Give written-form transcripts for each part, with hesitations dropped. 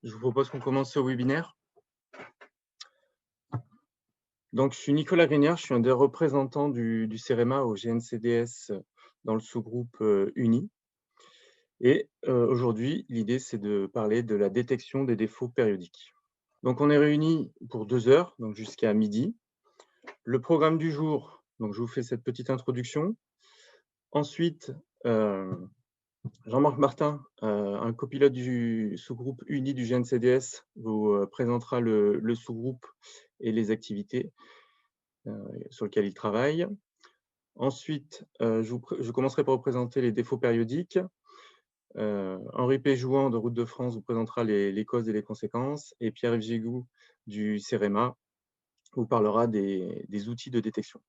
Je vous propose qu'on commence ce webinaire. Donc, je suis Nicolas Grignard, je suis un des représentants du CEREMA au GNCDS dans le sous-groupe UNI. Et aujourd'hui, l'idée, c'est de parler de la détection des défauts périodiques. Donc, on est réunis pour 2 heures, donc jusqu'à midi. Le programme du jour, donc je vous fais cette petite introduction. Ensuite, Jean-Marc Martin, un copilote du sous-groupe UNI du GNCDS, vous présentera le sous-groupe et les activités sur lesquelles il travaille. Ensuite, je commencerai par vous présenter les défauts périodiques. Henri Péjouan de Route de France vous présentera les causes et les conséquences. Et Pierre-Yves Gigou du CEREMA vous parlera des outils de détection.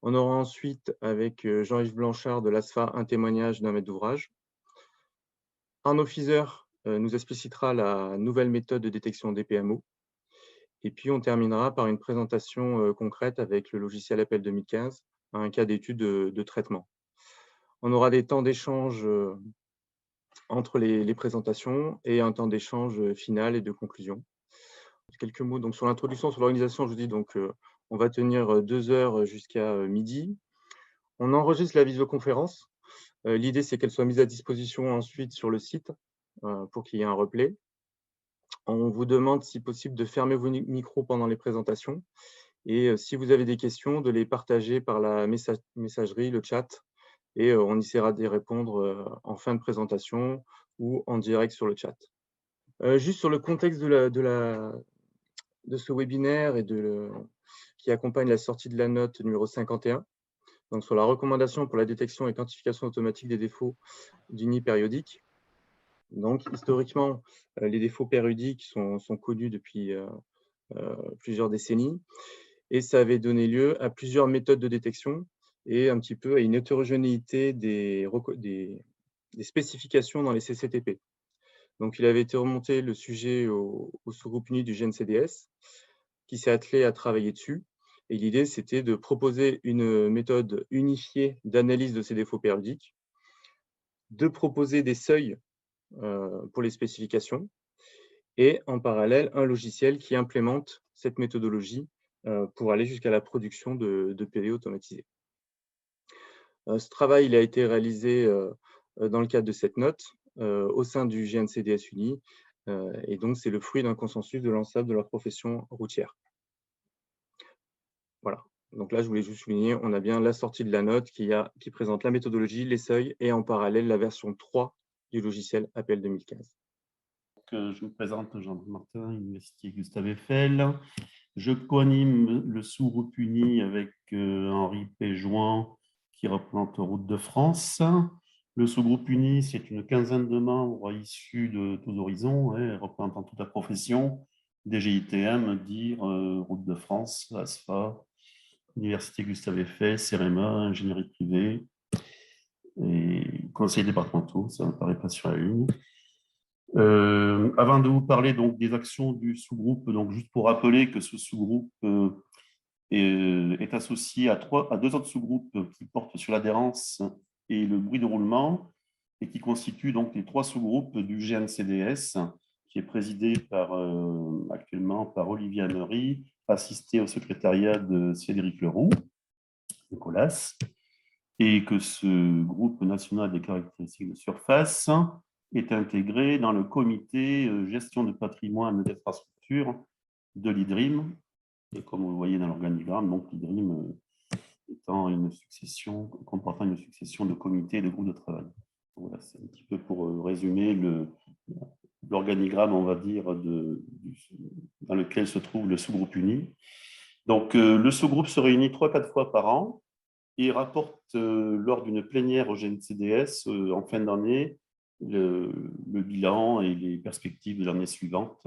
On aura ensuite, avec Jean-Yves Blanchard de l'ASFA, un témoignage d'un maître d'ouvrage. Arnaud Fizer nous explicitera la nouvelle méthode de détection des PMO. Et puis, on terminera par une présentation concrète avec le logiciel Appel 2015, un cas d'étude de traitement. On aura des temps d'échange entre les présentations et un temps d'échange final et de conclusion. Quelques mots donc, sur l'introduction, sur l'organisation. Je vous dis donc, on va tenir 2 heures jusqu'à midi. On enregistre la visioconférence. L'idée, c'est qu'elle soit mise à disposition ensuite sur le site pour qu'il y ait un replay. On vous demande, si possible, de fermer vos micros pendant les présentations et si vous avez des questions, de les partager par la messagerie, le chat, et on essaiera d'y répondre en fin de présentation ou en direct sur le chat. Juste sur le contexte de ce webinaire et qui accompagne la sortie de la note numéro 51, donc sur la recommandation pour la détection et quantification automatique des défauts d'UNI périodique. Donc, historiquement, les défauts périodiques sont connus depuis plusieurs décennies et ça avait donné lieu à plusieurs méthodes de détection et un petit peu à une hétérogénéité des spécifications dans les CCTP. Donc, il avait été remonté le sujet au sous-groupe UNI du GNCDS qui s'est attelé à travailler dessus. Et l'idée, c'était de proposer une méthode unifiée d'analyse de ces défauts périodiques, de proposer des seuils pour les spécifications et en parallèle, un logiciel qui implémente cette méthodologie pour aller jusqu'à la production de PV automatisés. Ce travail il a été réalisé dans le cadre de cette note au sein du GNCDS Uni et donc c'est le fruit d'un consensus de l'ensemble de la profession routière. Voilà. Donc là, je voulais juste souligner, on a bien la sortie de la note qui présente la méthodologie, les seuils et en parallèle la version 3 du logiciel Appel 2015. Je me présente, Jean-Marc Martin, Université Gustave Eiffel. Je co-anime le sous-groupe UNI avec Henri Péjouan, qui représente Route de France. Le sous-groupe UNI, c'est une quinzaine de membres issus de tous horizons, représentant toute la profession, DGITM, DIR, Route de France, ASFA, Université Gustave Eiffel, CEREMA, ingénierie privée et conseils départementaux, ça ne paraît pas sur la une. Avant de vous parler donc des actions du sous-groupe, donc juste pour rappeler que ce sous-groupe est associé à 2 autres sous-groupes qui portent sur l'adhérence et le bruit de roulement et qui constituent donc les 3 sous-groupes du GNCDS qui est présidé actuellement par Olivier Amery, assisté au secrétariat de Cédric Leroux, Nicolas, et que ce groupe national des caractéristiques de surface est intégré dans le comité gestion de patrimoine et d'infrastructure de l'IDRIM. Et comme vous le voyez dans l'organigramme, donc l'IDRIM comportant une succession de comités et de groupes de travail. Voilà, c'est un petit peu pour résumer l'organigramme, on va dire, dans lequel se trouve le sous-groupe uni. Donc, le sous-groupe se réunit 3-4 fois par an et rapporte lors d'une plénière au GNCDS en fin d'année le bilan et les perspectives de l'année suivante.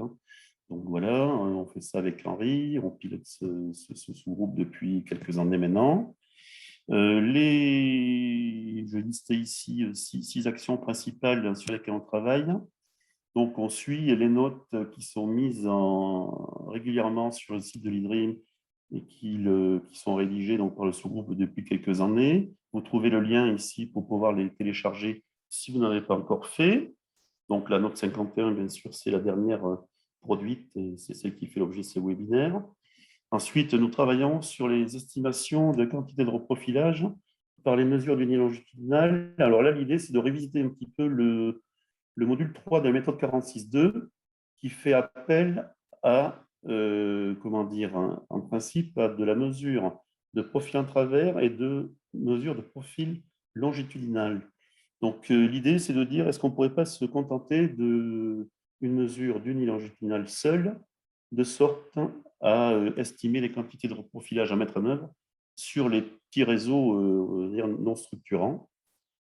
Donc voilà, on fait ça avec Henri, on pilote ce sous-groupe depuis quelques années maintenant. Je listais ici 6 actions principales sur lesquelles on travaille. Donc on suit les notes qui sont mises régulièrement sur le site de l'IDRIM et qui sont rédigées donc, par le sous-groupe depuis quelques années. Vous trouvez le lien ici pour pouvoir les télécharger si vous n'avez pas encore fait. Donc, la note 51, bien sûr, c'est la dernière produite et c'est celle qui fait l'objet de ces webinaires. Ensuite, nous travaillons sur les estimations de quantité de reprofilage par les mesures du nid longitudinal. Alors là, l'idée, c'est de révisiter un petit peu le module 3 de la méthode 46.2 qui fait appel à, comment dire, en principe, à de la mesure de profil en travers et de mesure de profil longitudinal. Donc, l'idée, c'est de dire, est-ce qu'on ne pourrait pas se contenter d'une mesure du nid longitudinal seule, de sorte à estimer les quantités de reprofilage à mettre en œuvre sur les petits réseaux non structurants.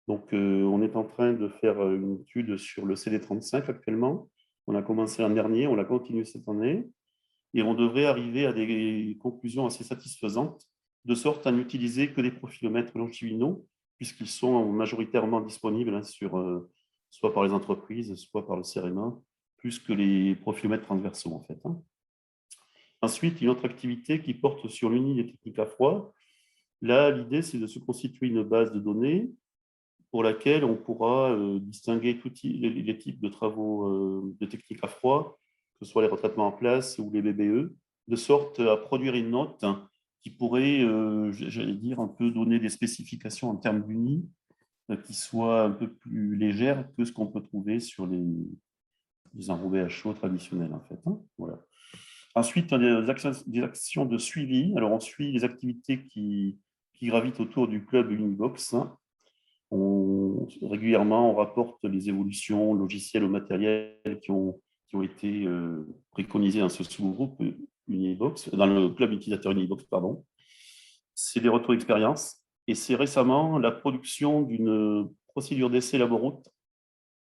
Donc, on est en train de faire une étude sur le CD35 actuellement. On a commencé l'an dernier, on l'a continué cette année, et on devrait arriver à des conclusions assez satisfaisantes, de sorte à n'utiliser que des profilomètres longitudinaux, puisqu'ils sont majoritairement disponibles soit par les entreprises, soit par le CEREMA, plus que les profilomètres transversaux, en fait. Ensuite, une autre activité qui porte sur l'UNI des techniques à froid. Là, l'idée, c'est de se constituer une base de données pour laquelle on pourra distinguer tous les types de travaux de technique à froid, que ce soit les retraitements en place ou les BBE, de sorte à produire une note qui pourrait, j'allais dire, un peu donner des spécifications en termes d'UNI qui soient un peu plus légères que ce qu'on peut trouver sur les enrobés à chaud traditionnels, en fait. Voilà. Ensuite, on a des actions de suivi. Alors, on suit les activités qui gravitent autour du club Unibox. Régulièrement, on rapporte les évolutions logicielles ou matérielles qui ont été préconisées dans ce sous-groupe Unibox, dans le club utilisateur Unibox, pardon. C'est des retours d'expérience. Et c'est récemment la production d'une procédure d'essai laboroute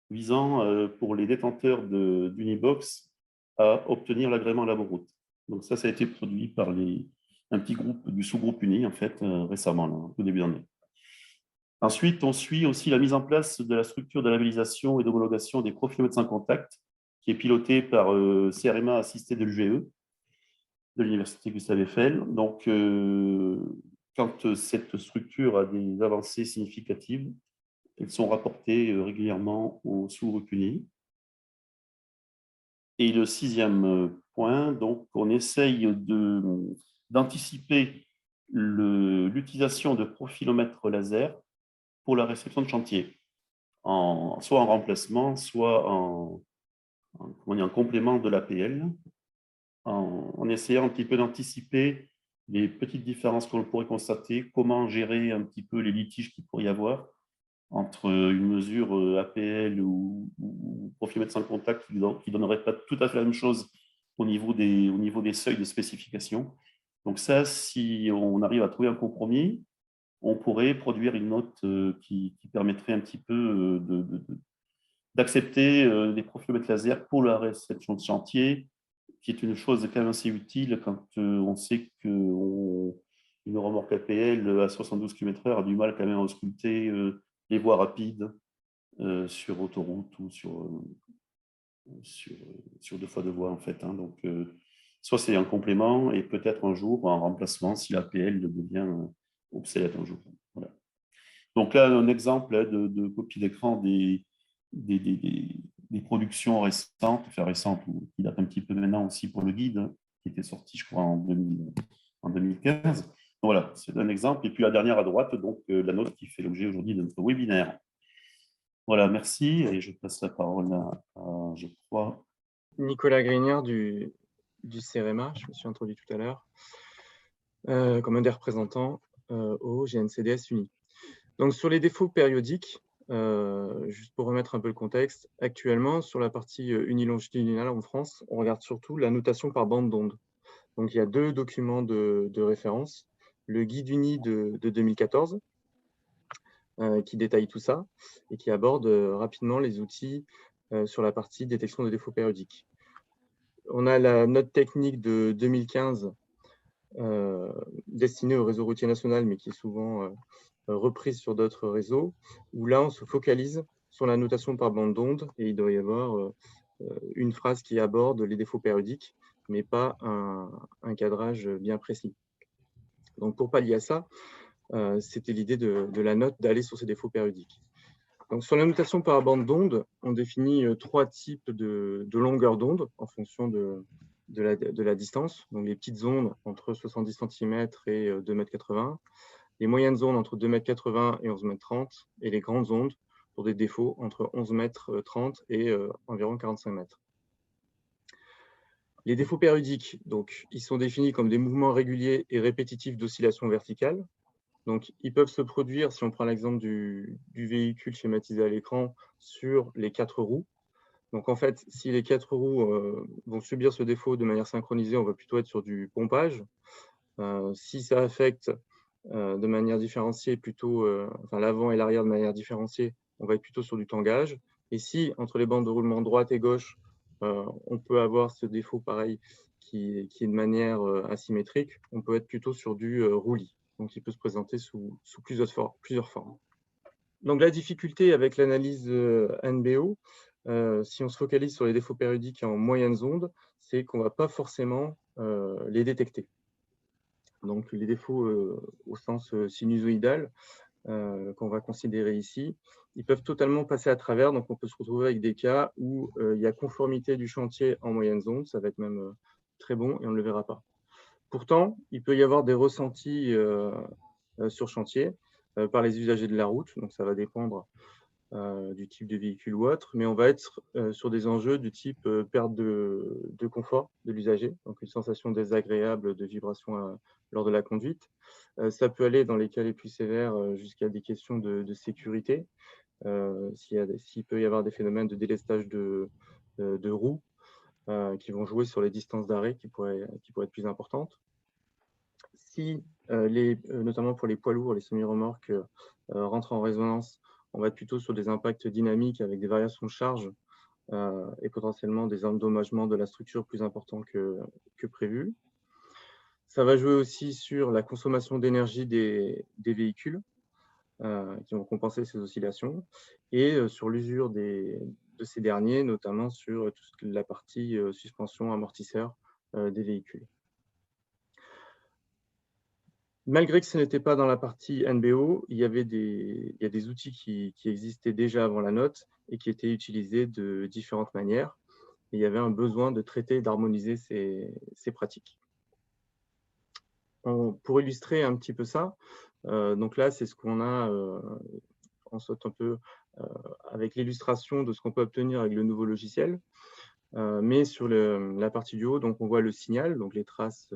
visant pour les détenteurs d'Unibox à obtenir l'agrément laboroute. Donc ça a été produit par un petit groupe du sous-groupe Uni, en fait, récemment, là, au début d'année. Ensuite, on suit aussi la mise en place de la structure de labellisation et d'homologation des profilomètres sans contact, qui est pilotée par CRMA assisté de l'UGE, de l'Université Gustave Eiffel. Donc, quand cette structure a des avancées significatives, elles sont rapportées régulièrement au sous-groupe Uni. Et le sixième point, donc, on essaye d'anticiper l'utilisation de profilomètres laser pour la réception de chantier, soit en remplacement, soit en complément de l'APL, en essayant un petit peu d'anticiper les petites différences qu'on pourrait constater, comment gérer un petit peu les litiges qu'il pourrait y avoir entre une mesure APL ou profilomètre sans contact qui ne donnerait pas tout à fait la même chose au niveau des seuils de spécification. Donc ça, si on arrive à trouver un compromis, on pourrait produire une note qui permettrait un petit peu d'accepter des profilomètres laser pour la réception de chantier, qui est une chose quand même assez utile quand on sait qu'une remorque APL à 72 km/h a du mal quand même à ausculter les voies rapides sur autoroute ou sur deux fois deux voies, en fait. Donc, soit c'est un complément et peut-être un jour un remplacement si l'APL devient obsolète un jour. Voilà. Donc là, un exemple de copie d'écran des productions récentes, enfin récentes, ou qui datent un petit peu maintenant aussi pour le guide, qui était sorti, je crois, en 2015. Donc voilà, c'est un exemple. Et puis la dernière à droite, donc la note qui fait l'objet aujourd'hui de notre webinaire. Voilà, merci. Et je passe la parole à je crois, Nicolas Grignard du CEREMA, je me suis introduit tout à l'heure, comme un des représentants au GNCDS Uni. Donc sur les défauts périodiques, juste pour remettre un peu le contexte, actuellement sur la partie unilongitudinale en France, on regarde surtout la notation par bande d'onde. Donc il y a deux documents de référence, le guide uni de 2014 qui détaille tout ça et qui aborde rapidement les outils sur la partie détection de défauts périodiques. On a la note technique de 2015 destinée au réseau routier national, mais qui est souvent reprise sur d'autres réseaux, où là, on se focalise sur la notation par bande d'onde et il doit y avoir une phrase qui aborde les défauts périodiques, mais pas un cadrage bien précis. Donc, pour pallier à ça, c'était l'idée de la note d'aller sur ces défauts périodiques. Donc, sur la notation par bande d'onde, on définit 3 types de longueur d'onde en fonction de la distance. Donc, les petites ondes entre 70 cm et 2,80 m, les moyennes ondes entre 2,80 m et 11,30 m, et les grandes ondes pour des défauts entre 11,30 m et environ 45 mètres. Les défauts périodiques, donc, ils sont définis comme des mouvements réguliers et répétitifs d'oscillation verticale. Donc, ils peuvent se produire, si on prend l'exemple du véhicule schématisé à l'écran, sur les 4 roues. Donc, en fait, si les 4 roues vont subir ce défaut de manière synchronisée, on va plutôt être sur du pompage. Si ça affecte de manière différenciée, plutôt enfin, l'avant et l'arrière de manière différenciée, on va être plutôt sur du tangage. Et si, entre les bandes de roulement droite et gauche, on peut avoir ce défaut pareil qui est de manière asymétrique, on peut être plutôt sur du roulis. Donc, il peut se présenter sous plusieurs formes. Donc, la difficulté avec l'analyse NBO, si on se focalise sur les défauts périodiques en moyennes ondes, c'est qu'on ne va pas forcément les détecter. Donc, les défauts au sens sinusoïdal qu'on va considérer ici, ils peuvent totalement passer à travers. Donc, on peut se retrouver avec des cas où il y a conformité du chantier en moyennes ondes, ça va être même très bon et on ne le verra pas. Pourtant, il peut y avoir des ressentis sur chantier par les usagers de la route, donc ça va dépendre du type de véhicule ou autre, mais on va être sur des enjeux du type perte de confort de l'usager, donc une sensation désagréable de vibration lors de la conduite. Ça peut aller dans les cas les plus sévères jusqu'à des questions de sécurité, s'il peut y avoir des phénomènes de délestage de roues qui vont jouer sur les distances d'arrêt qui pourraient être plus importantes. Si, notamment pour les poids lourds, les semi-remorques rentrent en résonance, on va être plutôt sur des impacts dynamiques avec des variations de charge et potentiellement des endommagements de la structure plus importants que prévu. Ça va jouer aussi sur la consommation d'énergie des véhicules qui vont compenser ces oscillations et sur l'usure de ces derniers, notamment sur toute la partie suspension amortisseur des véhicules. Malgré que ce n'était pas dans la partie NBO, il y a des outils qui existaient déjà avant la note et qui étaient utilisés de différentes manières. Et il y avait un besoin de traiter et d'harmoniser ces pratiques. Pour illustrer un petit peu ça, donc là, c'est ce qu'on a, on saute un peu avec l'illustration de ce qu'on peut obtenir avec le nouveau logiciel. Mais sur la partie du haut, donc on voit le signal, donc les traces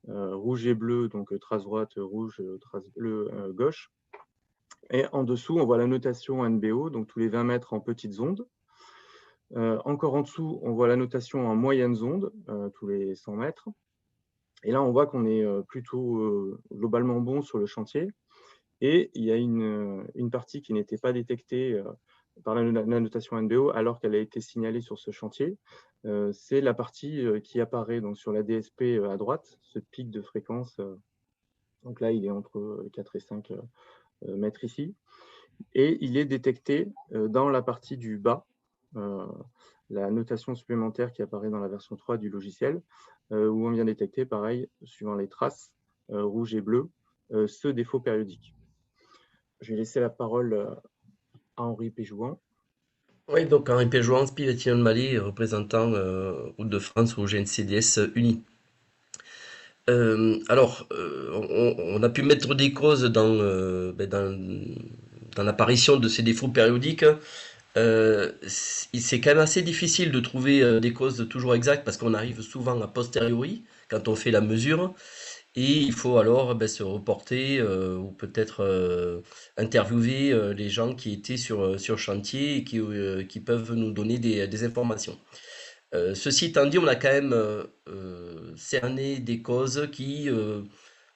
rouge et bleu, donc trace droite, rouge, trace bleue, gauche. Et en dessous, on voit la notation NBO, donc tous les 20 mètres en petites ondes. Encore en dessous, on voit la notation en moyennes ondes, tous les 100 mètres. Et là, on voit qu'on est plutôt globalement bon sur le chantier. Et il y a une partie qui n'était pas détectée par la notation NBO alors qu'elle a été signalée sur ce chantier. C'est la partie qui apparaît donc, sur la DSP à droite, ce pic de fréquence. Donc là, il est entre 4 et 5 mètres ici. Et il est détecté dans la partie du bas, la notation supplémentaire qui apparaît dans la version 3 du logiciel, où on vient détecter, pareil, suivant les traces rouge et bleu, ce défaut périodique. Je vais laisser la parole à Henri Péjouan. Oui, donc Henri Péjouan, Spivetian Mali, représentant Route de France au GNCDS Uni. On a pu mettre des causes dans l'apparition de ces défauts périodiques. C'est quand même assez difficile de trouver des causes toujours exactes parce qu'on arrive souvent a posteriori quand on fait la mesure. Et il faut alors se reporter ou peut-être interviewer les gens qui étaient sur chantier et qui peuvent nous donner des informations. Ceci étant dit, on a quand même cerné des causes qui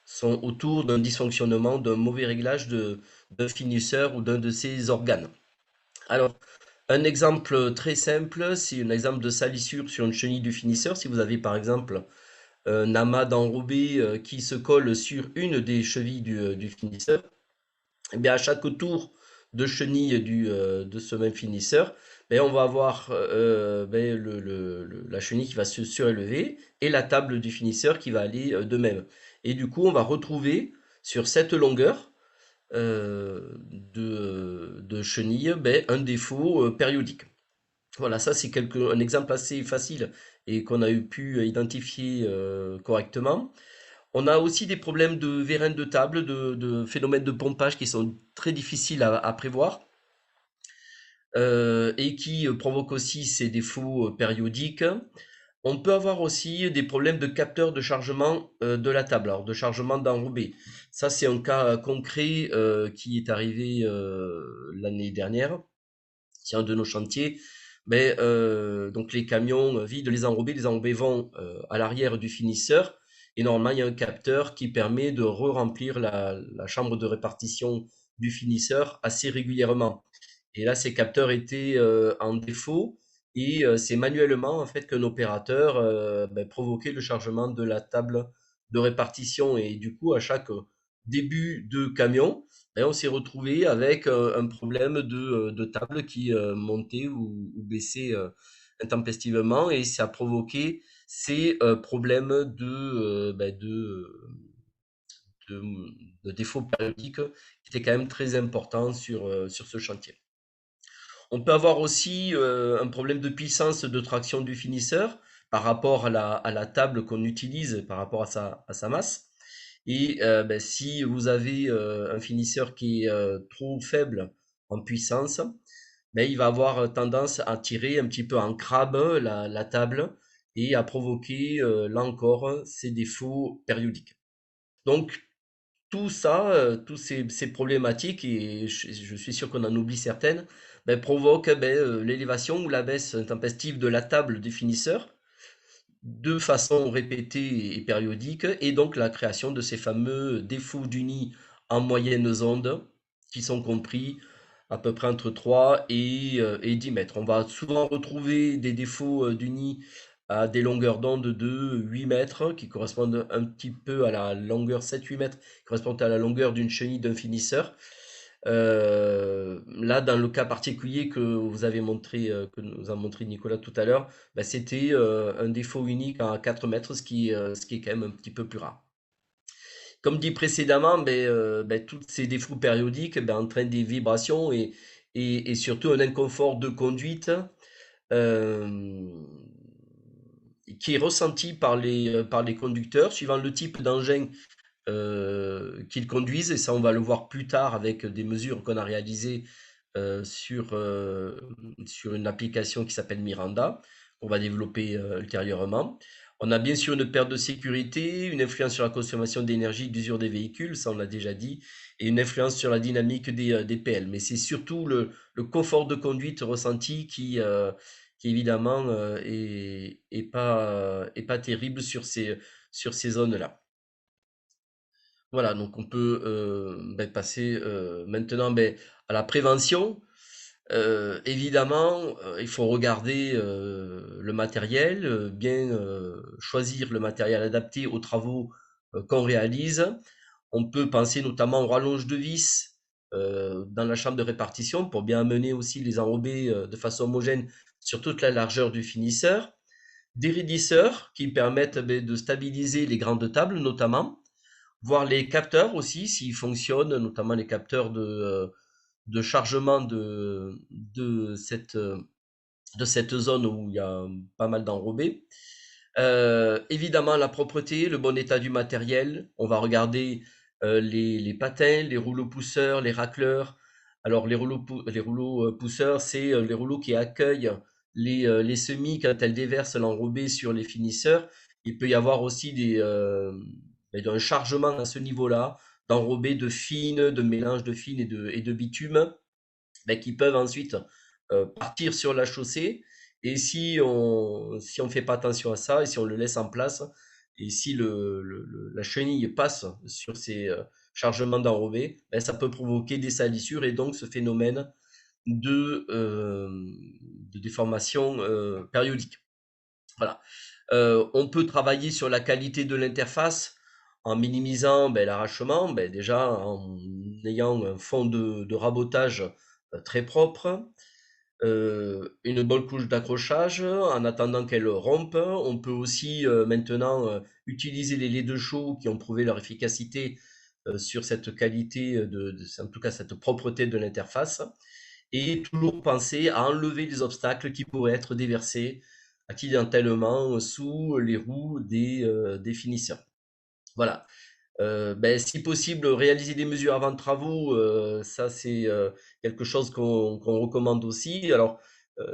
sont autour d'un dysfonctionnement, d'un mauvais réglage d'un finisseur ou d'un de ses organes. Alors, un exemple très simple, c'est un exemple de salissure sur une chenille du finisseur. Si vous avez par exemple un amas d'enrobé qui se colle sur une des chevilles du finisseur, et bien à chaque tour de chenille de ce même finisseur, on va avoir la chenille qui va se surélever et la table du finisseur qui va aller de même. Et du coup, on va retrouver sur cette longueur de chenilles, ben, un défaut périodique. Voilà, ça c'est un exemple assez facile et qu'on a pu identifier correctement. On a aussi des problèmes de vérin de table, de phénomènes de pompage qui sont très difficiles à prévoir et qui provoquent aussi ces défauts périodiques. On peut avoir aussi des problèmes de capteurs de chargement de la table, alors de chargement d'enrobé. Ça, c'est un cas concret qui est arrivé l'année dernière sur un de nos chantiers. Mais donc les camions vident les enrobés vont à l'arrière du finisseur et normalement il y a un capteur qui permet de re-remplir la chambre de répartition du finisseur assez régulièrement. Et là, ces capteurs étaient en défaut et c'est manuellement en fait qu'un opérateur provoquait le chargement de la table de répartition. Et du coup, à chaque début de camion, ben, on s'est retrouvé avec un problème de table qui montait ou baissait intempestivement et ça a provoqué ces problèmes de, de défauts périodiques qui étaient quand même très importants sur ce chantier. On peut avoir aussi un problème de puissance de traction du finisseur par rapport à la table qu'on utilise, par rapport à sa masse. Et ben, si vous avez un finisseur qui est trop faible en puissance, ben, il va avoir tendance à tirer un petit peu en crabe la table et à provoquer, là encore, ces défauts périodiques. Donc, tout ça, tous ces problématiques, et je suis sûr qu'on en oublie certaines, ben, provoquent ben, l'élévation ou la baisse intempestive de la table du finisseur de façon répétée et périodique, et donc la création de ces fameux défauts du nid en moyennes ondes, qui sont compris à peu près entre 3 et 10 mètres. On va souvent retrouver des défauts du nid à des longueurs d'onde de 8 mètres, qui correspondent un petit peu à la longueur 7-8 mètres, qui correspondent à la longueur d'une chenille d'un finisseur. Là, dans le cas particulier que vous avez montré, que nous a montré Nicolas tout à l'heure, bah, c'était un défaut unique à 4 mètres, ce qui est quand même un petit peu plus rare. Comme dit précédemment, tous ces défauts périodiques entraînent des vibrations et surtout un inconfort de conduite euh, qui est ressenti par les conducteurs suivant le type d'engin qu'ils conduisent, et ça on va le voir plus tard avec des mesures qu'on a réalisées sur une application qui s'appelle Miranda, qu'on va développer ultérieurement. On a bien sûr une perte de sécurité, une influence sur la consommation d'énergie, d'usure des véhicules, ça on l'a déjà dit, et une influence sur la dynamique des PL. Mais c'est surtout le confort de conduite ressenti qui évidemment est pas terrible sur ces zones-là. Voilà, donc on peut passer maintenant à la prévention. Évidemment, il faut regarder le matériel, bien choisir le matériel adapté aux travaux qu'on réalise. On peut penser notamment aux rallonges de vis dans la chambre de répartition pour bien amener aussi les enrobés de façon homogène sur toute la largeur du finisseur. Des raidisseurs qui permettent de stabiliser les grandes tables notamment, voir les capteurs aussi s'ils fonctionnent, notamment les capteurs de chargement de cette zone où il y a pas mal d'enrobés. Évidemment, la propreté, le bon état du matériel. On va regarder les patins, les rouleaux pousseurs, les racleurs. Alors, les rouleaux pousseurs, c'est les rouleaux qui accueillent les semis quand elles déversent l'enrobé sur les finisseurs. Il peut y avoir aussi un chargement à ce niveau-là, d'enrobés de fines, de mélange de fines et de bitume, qui peuvent ensuite partir sur la chaussée. Et si on fait pas attention à ça, et si on le laisse en place, et si la chenille passe sur ces chargements d'enrobés, ça peut provoquer des salissures et donc ce phénomène de déformation périodique. Voilà. On peut travailler sur la qualité de l'interface en minimisant l'arrachement, déjà en ayant un fond de rabotage très propre, une bonne couche d'accrochage en attendant qu'elle rompe. On peut aussi maintenant utiliser les laits de chaux qui ont prouvé leur efficacité sur cette qualité, en tout cas cette propreté de l'interface, et toujours penser à enlever les obstacles qui pourraient être déversés accidentellement sous les roues des finisseurs. Voilà. Ben, si possible, réaliser des mesures avant travaux, ça c'est quelque chose qu'on recommande aussi. Alors,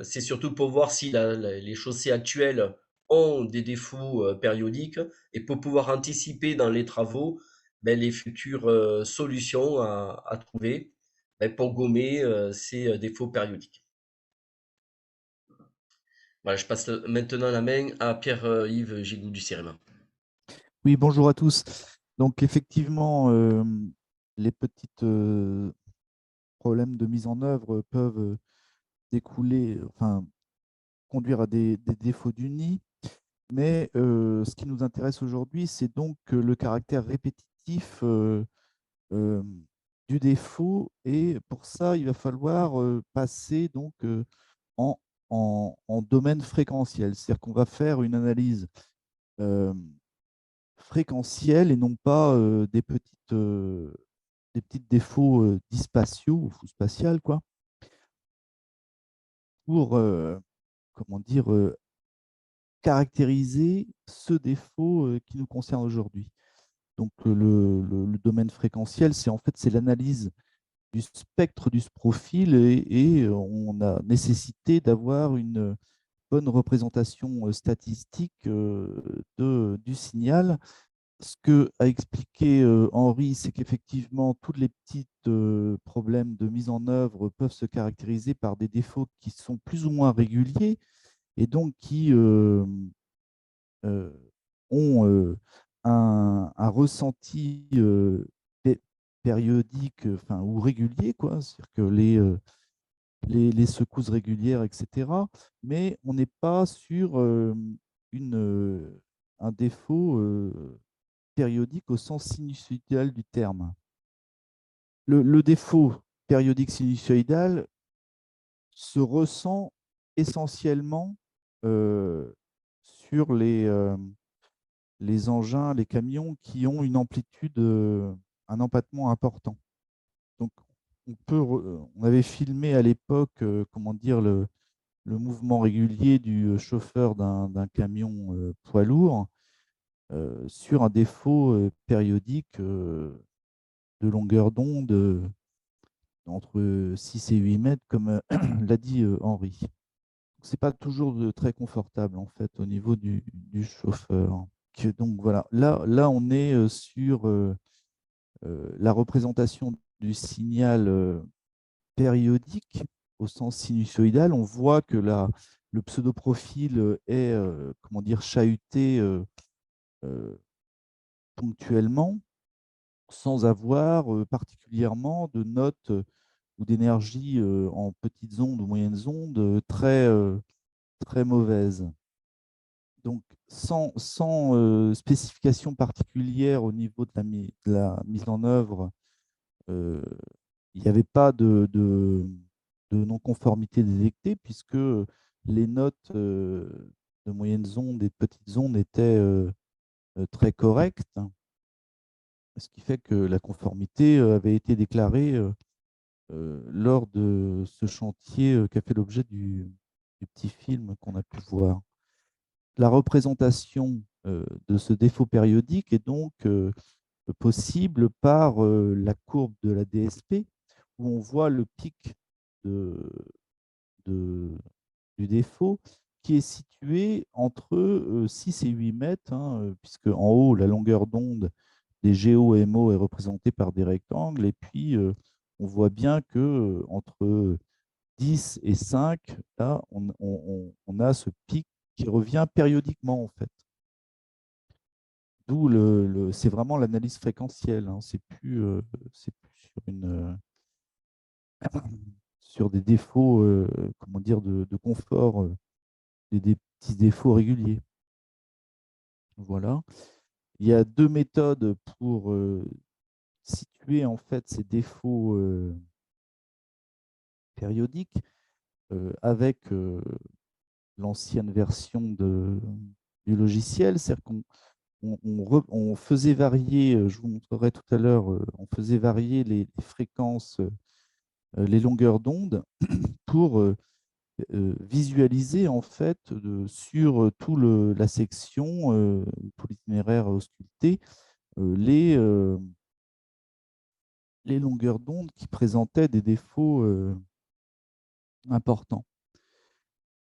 c'est surtout pour voir si les chaussées actuelles ont des défauts périodiques et pour pouvoir anticiper dans les travaux ben, les futures solutions à trouver ben, pour gommer ces défauts périodiques. Voilà, je passe maintenant la main à Pierre-Yves Gigou du CEREMA. Oui, bonjour à tous. Donc, effectivement, les petits problèmes de mise en œuvre peuvent découler, enfin, conduire à des défauts du nid. Mais ce qui nous intéresse aujourd'hui, c'est donc le caractère répétitif euh, du défaut. Et pour ça, il va falloir passer donc en, en domaine fréquentiel. C'est-à-dire qu'on va faire une analyse euh, fréquentielle et non pas des petits défauts dispatiaux ou spatial, quoi, pour comment dire, caractériser ce défaut qui nous concerne aujourd'hui. Donc, le domaine fréquentiel, c'est en fait c'est l'analyse du spectre du profil et on a nécessité d'avoir une bonne représentation statistique du signal. Ce que a expliqué Henri, c'est qu'effectivement, tous les petits problèmes de mise en œuvre peuvent se caractériser par des défauts qui sont plus ou moins réguliers et donc qui euh, ont un ressenti périodique enfin, ou régulier, quoi. C'est-à-dire que les secousses régulières, etc. Mais on n'est pas sur un défaut périodique au sens sinusoïdal du terme. Le défaut périodique sinusoïdal se ressent essentiellement sur les engins, les camions qui ont une amplitude, un empattement important. Donc, on avait filmé à l'époque, comment dire, le mouvement régulier du chauffeur d'un camion poids lourd sur un défaut périodique de longueur d'onde entre 6 et 8 mètres, comme l'a dit Henri. Ce n'est pas toujours très confortable, en fait, au niveau du chauffeur. Donc voilà, là on est sur la représentation du signal périodique au sens sinusoïdal. On voit que le pseudoprofil est comment dire, chahuté ponctuellement sans avoir particulièrement de notes ou d'énergie en petites ondes ou moyennes ondes très mauvaises. Donc, sans spécification particulière au niveau de la mise en œuvre, il n'y avait pas de non-conformité détectée puisque les notes de moyennes ondes et de petites ondes étaient très correctes, ce qui fait que la conformité avait été déclarée lors de ce chantier qui a fait l'objet du petit film qu'on a pu voir. La représentation de ce défaut périodique est donc possible par la courbe de la DSP, où on voit le pic de, de, du défaut qui est situé entre 6 et 8 mètres, hein, puisque en haut, la longueur d'onde des GO et MO est représentée par des rectangles, et puis on voit bien que entre 10 et 5, là, on a ce pic qui revient périodiquement, en fait. D'où c'est vraiment l'analyse fréquentielle, hein. C'est plus sur des défauts, comment dire, de confort, des petits défauts réguliers. Voilà. Il y a deux méthodes pour situer en fait ces défauts périodiques avec l'ancienne version du logiciel, c'est-à-dire qu'on on faisait varier, je vous montrerai tout à l'heure, on faisait varier les fréquences, les longueurs d'onde pour visualiser en fait sur la section, tout l'itinéraire ausculté, les longueurs d'onde qui présentaient des défauts importants.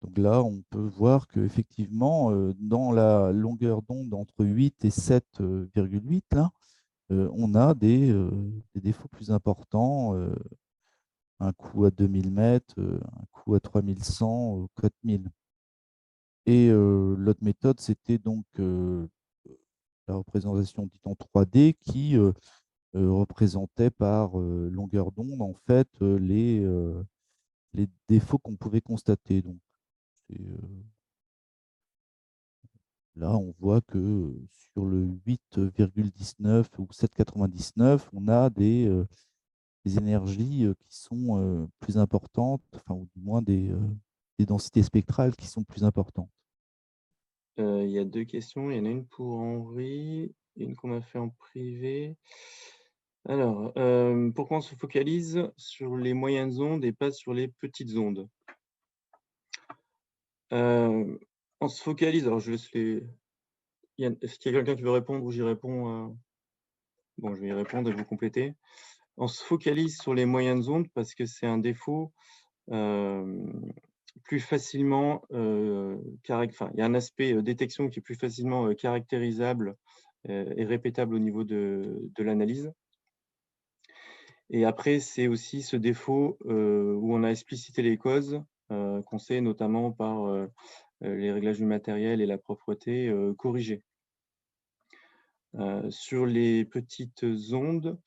Donc là, on peut voir qu'effectivement, dans la longueur d'onde entre 8 et 7,8, là, on a des défauts plus importants, un coup à 2000 mètres, un coup à 3100, 4000. Et l'autre méthode, c'était donc la représentation dite en 3D qui représentait par longueur d'onde en fait les défauts qu'on pouvait constater. Donc, là, on voit que sur le 8,19 ou 7,99, on a des énergies qui sont plus importantes, enfin, ou du moins des densités spectrales qui sont plus importantes. Il y a 2 questions. Il y en a une pour Henri, une qu'on m'a fait en privé. Alors, pourquoi on se focalise sur les moyennes ondes et pas sur les petites ondes? On se focalise, alors je laisse les est-ce qu'il y a quelqu'un qui veut répondre ou j'y réponds? Bon, je vais y répondre et vous complétez. On se focalise sur les moyennes ondes parce que c'est un défaut, plus facilement, enfin, il y a un aspect, détection qui est plus facilement, caractérisable, et répétable au niveau de l'analyse. Et après, c'est aussi ce défaut, où on a explicité les causes, qu'on sait notamment par, les réglages du matériel et la propreté, corrigée. Sur les petites ondes,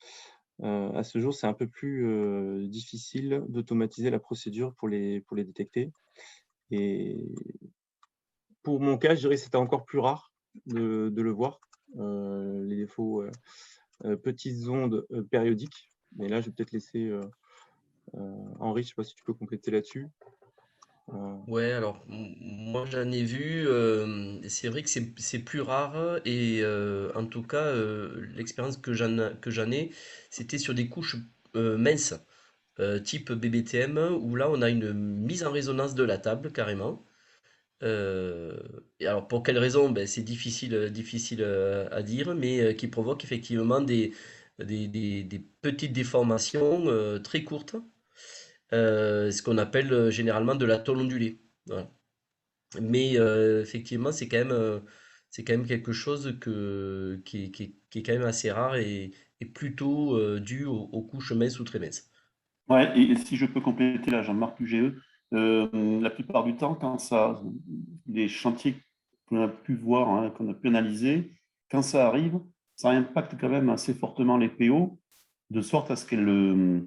à ce jour, c'est un peu plus, difficile d'automatiser la procédure pour les détecter. Et pour mon cas, je dirais que c'était encore plus rare de le voir, les défauts, petites ondes, périodiques. Mais là, je vais peut-être laisser, Henri, je ne sais pas si tu peux compléter là-dessus? Ouais, alors moi j'en ai vu, c'est vrai que c'est plus rare et en tout cas l'expérience que j'en ai, c'était sur des couches minces, type BBTM, où là on a une mise en résonance de la table carrément. Euh, et alors pour quelle raison? Ben, c'est difficile à dire, mais qui provoque effectivement des petites déformations très courtes, ce qu'on appelle généralement de la tôle ondulée. Voilà. Mais effectivement, c'est quand même quelque chose qui est quand même assez rare et plutôt dû aux couches minces ou très minces. Ouais, et si je peux compléter là, Jean-Marc UGE, la plupart du temps, quand ça, les chantiers qu'on a pu voir, hein, qu'on a pu analyser, quand ça arrive, ça impacte quand même assez fortement les PO, de sorte à ce qu'elles ne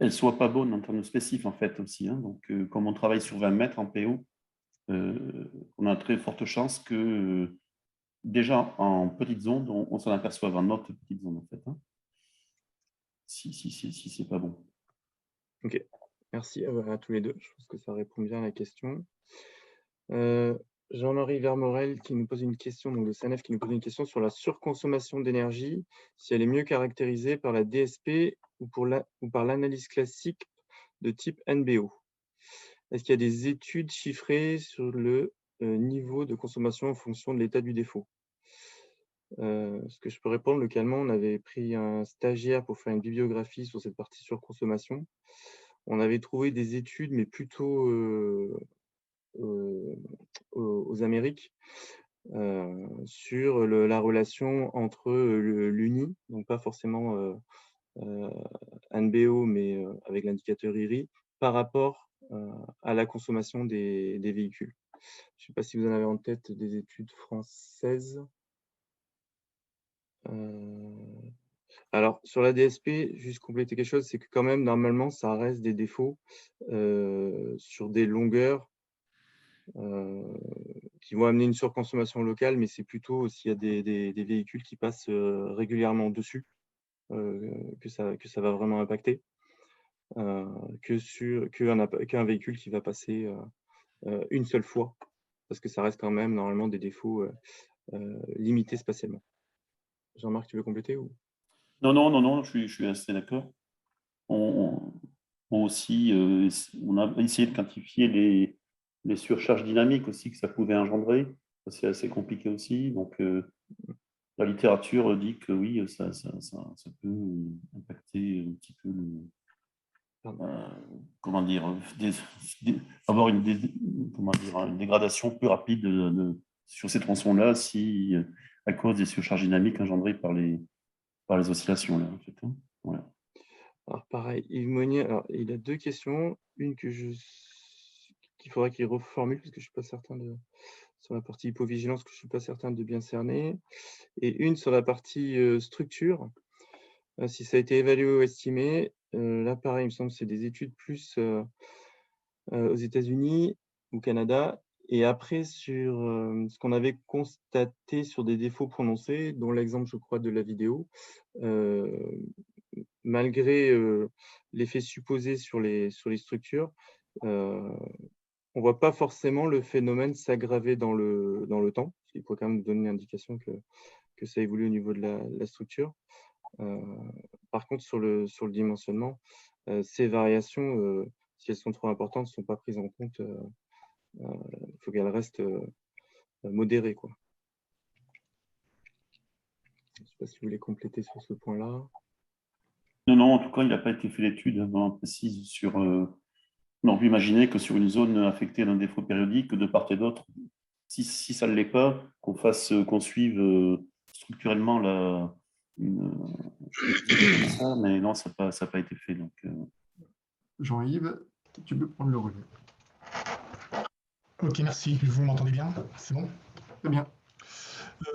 soient pas bonnes en termes de spécif, en fait, aussi. Hein. Donc, comme on travaille sur 20 mètres en PO, on a très forte chance que, déjà, en petites ondes, on s'en aperçoive en notre petites ondes, en fait. Hein. Si c'est pas bon. OK. Merci à tous les 2. Je pense que ça répond bien à la question. Heu, Jean-Marie Vermorel qui nous pose une question, donc de SANEF, qui nous pose une question sur la surconsommation d'énergie, si elle est mieux caractérisée par la DSP ou par l'analyse classique de type NBO. Est-ce qu'il y a des études chiffrées sur le, niveau de consommation en fonction de l'état du défaut? Ce que je peux répondre localement, on avait pris un stagiaire pour faire une bibliographie sur cette partie surconsommation. On avait trouvé des études, mais plutôt, heu, aux Amériques, sur la relation entre l'UNI, donc pas forcément euh, NBO, mais avec l'indicateur IRI, par rapport à la consommation des véhicules. Je ne sais pas si vous en avez en tête des études françaises. Euh, Alors, sur la DSP, juste compléter quelque chose, c'est que quand même, normalement, ça reste des défauts sur des longueurs euh, qui vont amener une surconsommation locale, mais c'est plutôt s'il y a des véhicules qui passent régulièrement dessus que ça va vraiment impacter, qu'un véhicule qui va passer une seule fois, parce que ça reste quand même normalement des défauts limité spatialement. Jean-Marc, tu veux compléter ou... Non, je suis assez d'accord. On a essayé de quantifier les surcharges dynamiques aussi que ça pouvait engendrer. C'est assez compliqué aussi. Donc, la littérature dit que oui, ça peut impacter un petit peu comment dire, avoir une dégradation plus rapide sur ces tronçons-là si, à cause des surcharges dynamiques engendrées par les oscillations. Là, en fait, hein. Voilà. Alors pareil, Yves Monnier, alors, il a 2 questions. Une qu'il faudrait qu'il reformule parce que je ne suis pas certain sur la partie hypovigilance, que je ne suis pas certain de bien cerner. Et une sur la partie structure, si ça a été évalué ou estimé. Là, pareil, il me semble que c'est des études plus aux États-Unis, au Canada. Et après, sur ce qu'on avait constaté sur des défauts prononcés, dont l'exemple, je crois, de la vidéo, malgré l'effet supposé sur les structures, on ne voit pas forcément le phénomène s'aggraver dans le temps. Il faut quand même nous donner une indication que ça évolue au niveau de la structure. Par contre, sur le dimensionnement, ces variations, si elles sont trop importantes, ne sont pas prises en compte. Il faut qu'elles restent modérées, quoi. Je ne sais pas si vous voulez compléter sur ce point-là. Non, en tout cas, il n'a pas été fait d'étude vraiment précise sur. On peut imaginer que sur une zone affectée d'un défaut périodique, de part et d'autre, si ça ne l'est pas, qu'on suive structurellement ça, mais non, ça n'a pas été fait. Donc, Jean-Yves, tu peux prendre le relais. Ok, merci. Vous m'entendez bien? C'est bon? Très bien.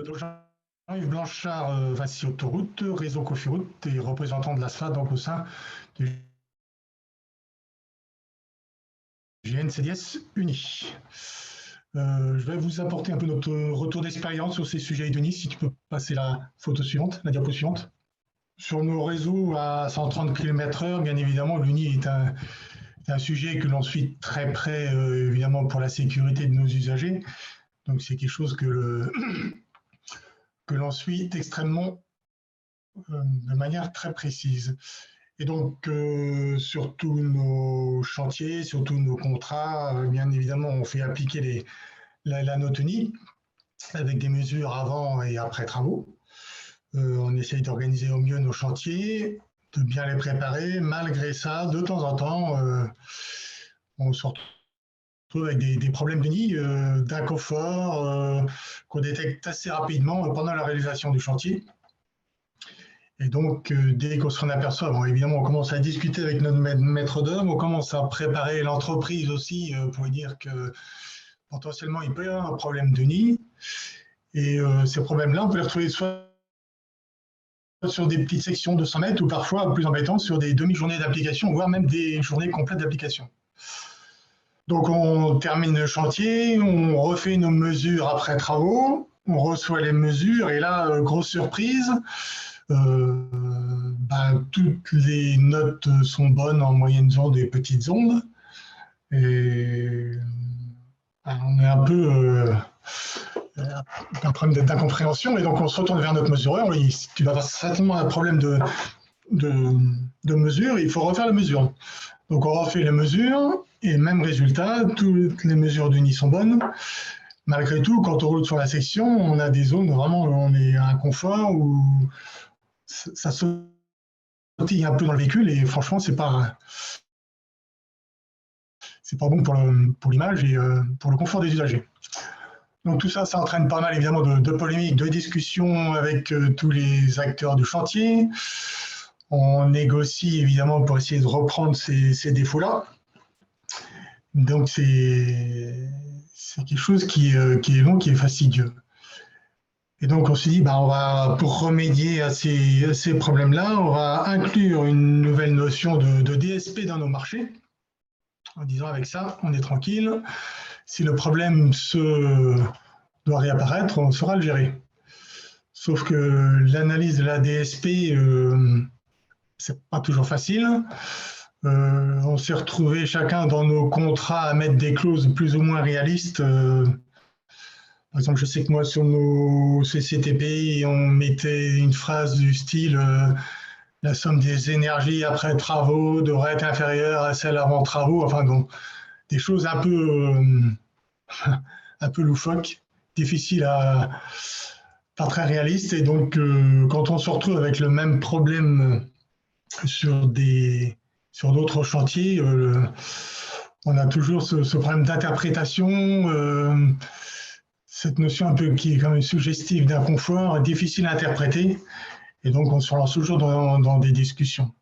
Donc Jean-Yves Blanchard, Vinci Autoroute, réseau Cofiroute et représentant de l'ASFA, donc au sein du GNCDS Uni. Je vais vous apporter un peu notre retour d'expérience sur ces sujets idonis. Si tu peux passer la photo suivante, la diapo suivante. Sur nos réseaux à 130 km/h, bien évidemment, l'Uni est un sujet que l'on suit très près, évidemment, pour la sécurité de nos usagers. Donc, c'est quelque chose que l'on suit extrêmement de manière très précise. Et donc, sur tous nos chantiers, sur tous nos contrats, bien évidemment, on fait appliquer la note-UNI avec des mesures avant et après travaux. On essaye d'organiser au mieux nos chantiers, de bien les préparer. Malgré ça, de temps en temps, on se retrouve avec des problèmes de nid, d'inconfort qu'on détecte assez rapidement pendant la réalisation du chantier. Et donc, dès qu'on s'en aperçoit, bon, évidemment, on commence à discuter avec notre maître d'œuvre, on commence à préparer l'entreprise aussi pour lui dire que potentiellement, il peut y avoir un problème de nid. Et ces problèmes-là, on peut les retrouver soit sur des petites sections de 100 mètres ou parfois, plus embêtant, sur des demi-journées d'application, voire même des journées complètes d'application. Donc, on termine le chantier, on refait nos mesures après travaux, on reçoit les mesures et là, grosse surprise, toutes les notes sont bonnes en moyenne zone des petites ondes. Et on est un peu un problème d'incompréhension et donc on se retourne vers notre mesureur. On lui dit, tu vas avoir certainement un problème de mesure, il faut refaire la mesure. Donc on refait les mesures et même résultat, toutes les mesures du nid sont bonnes. Malgré tout, quand on roule sur la section, on a des zones vraiment où on est à un confort où ça sautille un peu dans le véhicule et franchement, c'est pas bon pour l'image et pour le confort des usagers. Donc tout ça, ça entraîne pas mal évidemment de polémiques, de discussions avec tous les acteurs du chantier. On négocie évidemment pour essayer de reprendre ces défauts-là. Donc c'est quelque chose qui est long, qui est fastidieux. Et donc on s'est dit, pour remédier à ces problèmes-là, on va inclure une nouvelle notion de DSP dans nos marchés, en disant avec ça, on est tranquille. Si le problème doit réapparaître, on saura le gérer. Sauf que l'analyse de la DSP, c'est pas toujours facile. On s'est retrouvés chacun dans nos contrats à mettre des clauses plus ou moins réalistes Par exemple, je sais que moi, sur nos CCTP, on mettait une phrase du style la somme des énergies après travaux devrait être inférieure à celle avant travaux. Enfin, donc, des choses un peu loufoques, difficiles pas très réalistes. Et donc, quand on se retrouve avec le même problème sur d'autres chantiers, on a toujours ce problème d'interprétation, cette notion un peu qui est quand même suggestive d'inconfort, difficile à interpréter. Et donc, on se lance toujours dans des discussions.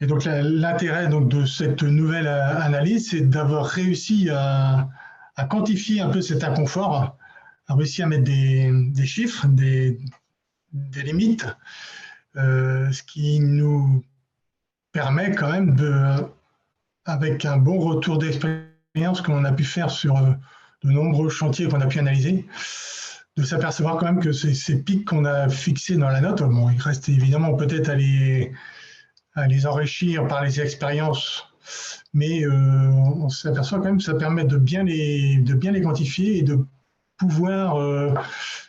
Et donc, l'intérêt de cette nouvelle analyse, c'est d'avoir réussi à quantifier un peu cet inconfort, à réussir à mettre des chiffres, des limites, ce qui nous permet quand même avec un bon retour d'expérience que l'on a pu faire sur de nombreux chantiers qu'on a pu analyser, de s'apercevoir quand même que ces pics qu'on a fixés dans la note, bon, il reste évidemment peut-être à les enrichir par les expériences, mais on s'aperçoit quand même que ça permet de bien les quantifier et de pouvoir,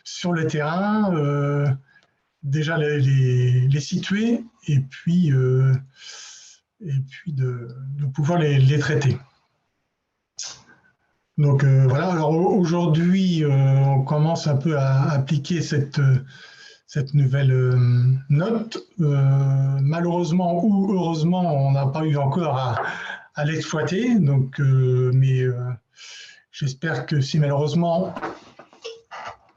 sur le terrain, déjà les situer et puis de pouvoir les traiter. Donc voilà, alors aujourd'hui, on commence un peu à appliquer cette nouvelle note. Malheureusement ou heureusement, on n'a pas eu encore à l'exploiter. Donc, mais j'espère que si malheureusement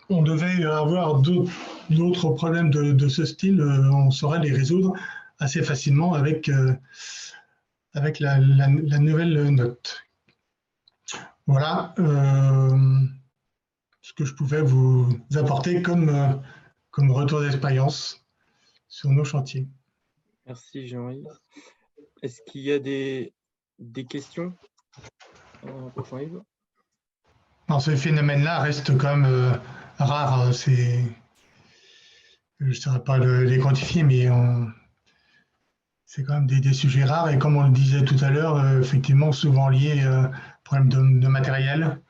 on devait avoir d'autres problèmes de ce style, on saurait les résoudre assez facilement avec la nouvelle note. Voilà ce que je pouvais vous apporter comme retour d'expérience sur nos chantiers. Merci Jean-Yves. Est-ce qu'il y a des questions pour Jean-Yves? Ce phénomène-là reste quand même rare. Je ne saurais pas les quantifier, mais c'est quand même des sujets rares. Et comme on le disait tout à l'heure, effectivement, souvent liés à problèmes de matériel,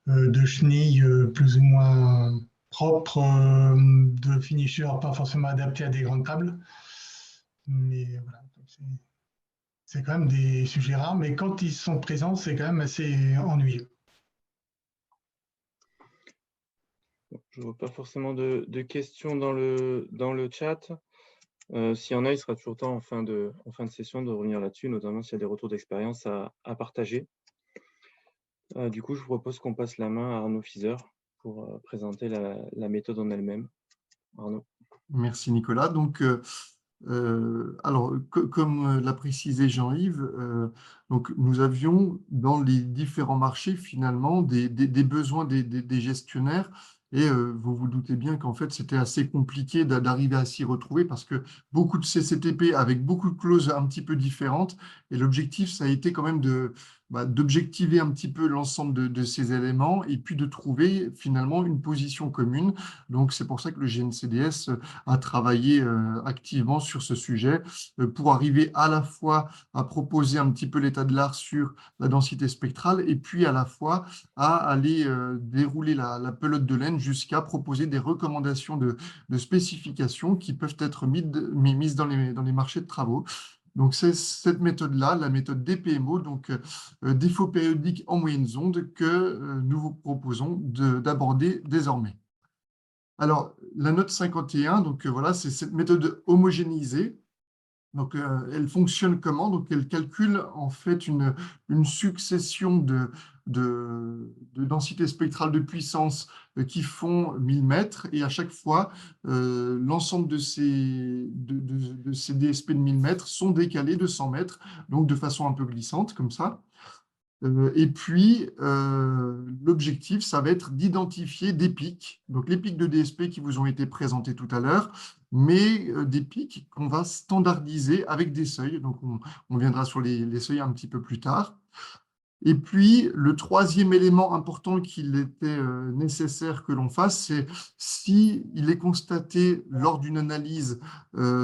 de chenilles plus ou moins propres, de finishers pas forcément adaptés à des grandes tables. Mais voilà, c'est quand même des sujets rares, mais quand ils sont présents, c'est quand même assez ennuyeux. Je ne vois pas forcément de questions dans le chat. S'il y en a, il sera toujours temps en fin de session de revenir là-dessus, notamment s'il y a des retours d'expérience à partager. Du coup, je vous propose qu'on passe la main à Arnaud Fizer pour présenter la méthode en elle-même. Arnaud. Merci Nicolas. Donc, alors, comme l'a précisé Jean-Yves, donc nous avions dans les différents marchés finalement des besoins des gestionnaires et vous vous doutez bien qu'en fait c'était assez compliqué d'arriver à s'y retrouver parce que beaucoup de CCTP avec beaucoup de clauses un petit peu différentes et l'objectif ça a été quand même d'objectiver un petit peu l'ensemble de ces éléments et puis de trouver finalement une position commune. Donc c'est pour ça que le GNCDS a travaillé activement sur ce sujet pour arriver à la fois à proposer un petit peu l'état de l'art sur la densité spectrale et puis à la fois à aller dérouler la pelote de laine jusqu'à proposer des recommandations de spécifications qui peuvent être mises dans les marchés de travaux. Donc, c'est cette méthode-là, la méthode DPMO, donc défaut périodique en moyennes ondes, que nous vous proposons d'aborder désormais. Alors, la note 51, donc voilà, c'est cette méthode homogénéisée. Donc, elle fonctionne comment? Donc, elle calcule en fait une succession de densités spectrales de puissance qui font 1000 mètres et à chaque fois, l'ensemble de ces DSP de 1000 mètres sont décalés de 100 mètres, donc de façon un peu glissante comme ça. Et puis, l'objectif, ça va être d'identifier des pics, donc les pics de DSP qui vous ont été présentés tout à l'heure, mais des pics qu'on va standardiser avec des seuils. Donc, on viendra sur les seuils un petit peu plus tard. Et puis, le troisième élément important qu'il était nécessaire que l'on fasse, c'est si il est constaté lors d'une analyse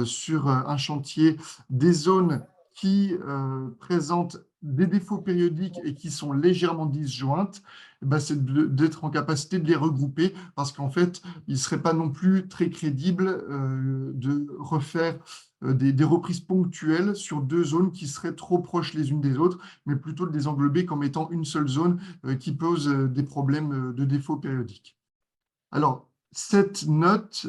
sur un chantier des zones qui présentent des défauts périodiques et qui sont légèrement disjointes, c'est d'être en capacité de les regrouper, parce qu'en fait, il ne serait pas non plus très crédible de refaire des reprises ponctuelles sur deux zones qui seraient trop proches les unes des autres, mais plutôt de les englober comme étant une seule zone qui pose des problèmes de défaut périodique. Alors, cette note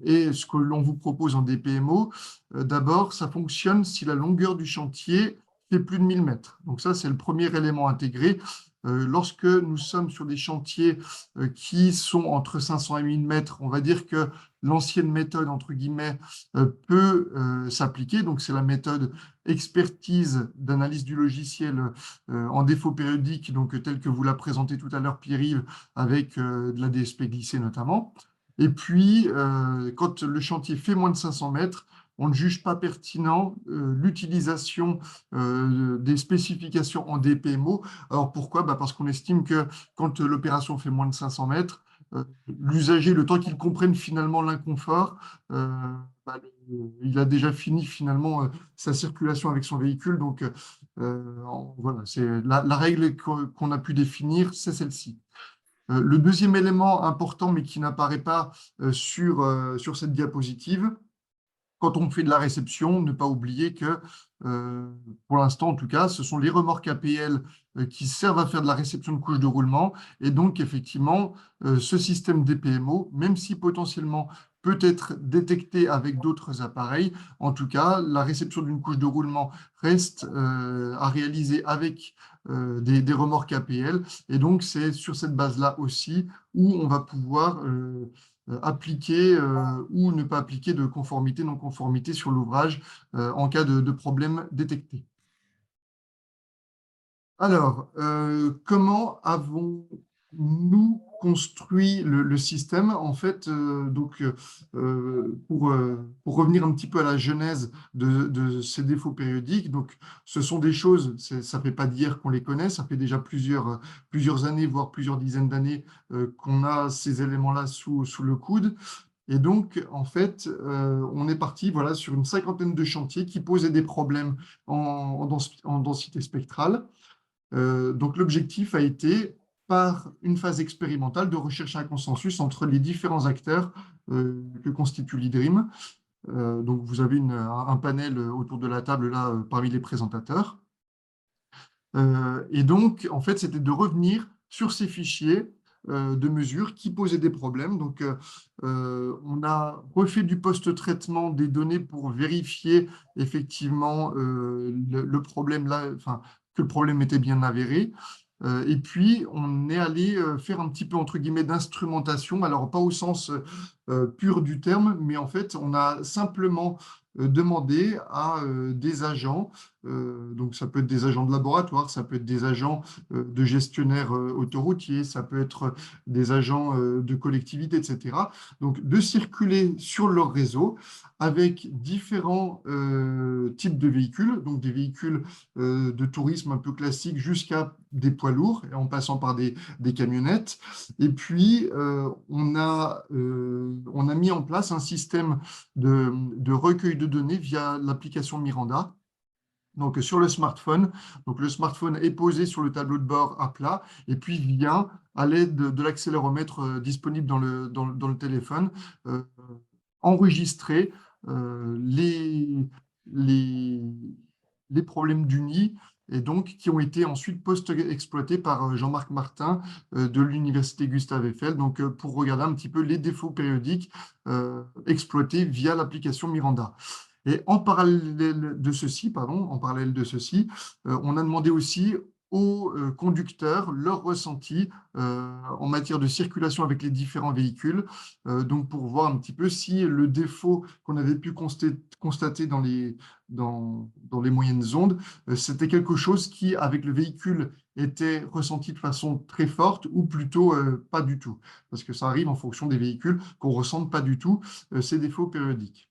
est ce que l'on vous propose en DPMO. D'abord, ça fonctionne si la longueur du chantier fait plus de 1000 mètres. Donc ça, c'est le premier élément intégré. Lorsque nous sommes sur des chantiers qui sont entre 500 et 1000 mètres, on va dire que l'ancienne méthode, entre guillemets, peut s'appliquer. Donc, c'est la méthode expertise d'analyse du logiciel en défaut périodique, donc telle que vous l'a présentée tout à l'heure, Pierre-Yves, avec de la DSP glissée notamment. Et puis, quand le chantier fait moins de 500 mètres, on ne juge pas pertinent l'utilisation des spécifications en DPMO. Alors pourquoi? Parce qu'on estime que quand l'opération fait moins de 500 mètres, l'usager, le temps qu'il comprenne finalement l'inconfort, il a déjà fini finalement sa circulation avec son véhicule. Donc voilà, c'est la règle qu'on a pu définir, c'est celle-ci. Le deuxième élément important, mais qui n'apparaît pas sur cette diapositive, quand on fait de la réception, ne pas oublier que, pour l'instant en tout cas, ce sont les remorques APL qui servent à faire de la réception de couches de roulement. Et donc, effectivement, ce système DPMO, même si potentiellement peut être détecté avec d'autres appareils, en tout cas, la réception d'une couche de roulement reste à réaliser avec des remorques APL. Et donc, c'est sur cette base-là aussi où on va pouvoir appliquer ou ne pas appliquer de conformité, non-conformité sur l'ouvrage en cas de problème détecté. Alors, comment avons-nous construit le système? En fait, pour revenir un petit peu à la genèse de ces défauts périodiques, donc, ce sont des choses, ça ne fait pas d'hier qu'on les connaît, ça fait déjà plusieurs années, voire plusieurs dizaines d'années qu'on a ces éléments-là sous le coude. Et donc, en fait, on est parti voilà, sur une cinquantaine de chantiers qui posaient des problèmes en densité spectrale. Donc, l'objectif a été, par une phase expérimentale, de rechercher un consensus entre les différents acteurs que constitue l'IDRIM. Donc, vous avez un panel autour de la table là parmi les présentateurs. Et donc, en fait, c'était de revenir sur ces fichiers de mesures qui posaient des problèmes. Donc, on a refait du post-traitement des données pour vérifier effectivement le problème là, enfin, que le problème était bien avéré. Et puis, on est allé faire un petit peu, entre guillemets, d'instrumentation. Alors, pas au sens pur du terme, mais en fait, on a simplement demandé à des agents, donc ça peut être des agents de laboratoire, ça peut être des agents de gestionnaires autoroutiers, ça peut être des agents de collectivité, etc. Donc, de circuler sur leur réseau avec différents types de véhicules, donc des véhicules de tourisme un peu classiques jusqu'à des poids lourds, en passant par des camionnettes. Et puis, on a mis en place un système de recueil de données via l'application Miranda. Donc, sur le smartphone. Donc, le smartphone est posé sur le tableau de bord à plat et puis vient, à l'aide de l'accéléromètre disponible dans le téléphone, enregistrer les problèmes du nid et donc qui ont été ensuite post-exploités par Jean-Marc Martin de l'Université Gustave Eiffel, donc pour regarder un petit peu les défauts périodiques exploités via l'application Miranda. Et en parallèle de ceci, on a demandé aussi aux conducteurs leur ressenti en matière de circulation avec les différents véhicules, donc pour voir un petit peu si le défaut qu'on avait pu constater dans les moyennes ondes, c'était quelque chose qui, avec le véhicule, était ressenti de façon très forte ou plutôt pas du tout. Parce que ça arrive en fonction des véhicules qu'on ne ressente pas du tout ces défauts périodiques.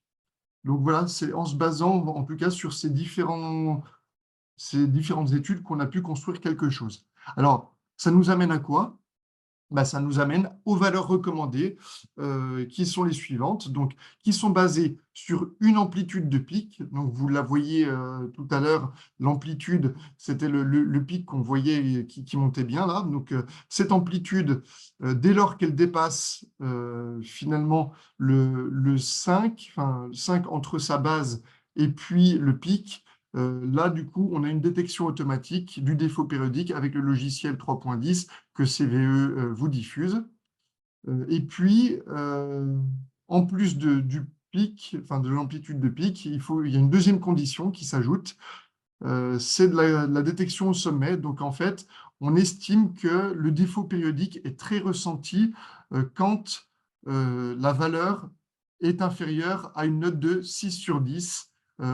Donc voilà, c'est en se basant en tout cas sur ces différentes études qu'on a pu construire quelque chose. Alors, ça nous amène à quoi? ça nous amène aux valeurs recommandées qui sont les suivantes, donc qui sont basées sur une amplitude de pic. Donc vous la voyez tout à l'heure, l'amplitude, c'était le pic qu'on voyait qui montait bien là. Donc cette amplitude, dès lors qu'elle dépasse finalement le 5, enfin 5 entre sa base et puis le pic, là, du coup, on a une détection automatique du défaut périodique avec le logiciel 3.10 que CVE vous diffuse. Et puis, en plus du pic, enfin de l'amplitude de pic, il y a une deuxième condition qui s'ajoute, c'est de la détection au sommet. Donc, en fait, on estime que le défaut périodique est très ressenti quand la valeur est inférieure à une note de 6 sur 10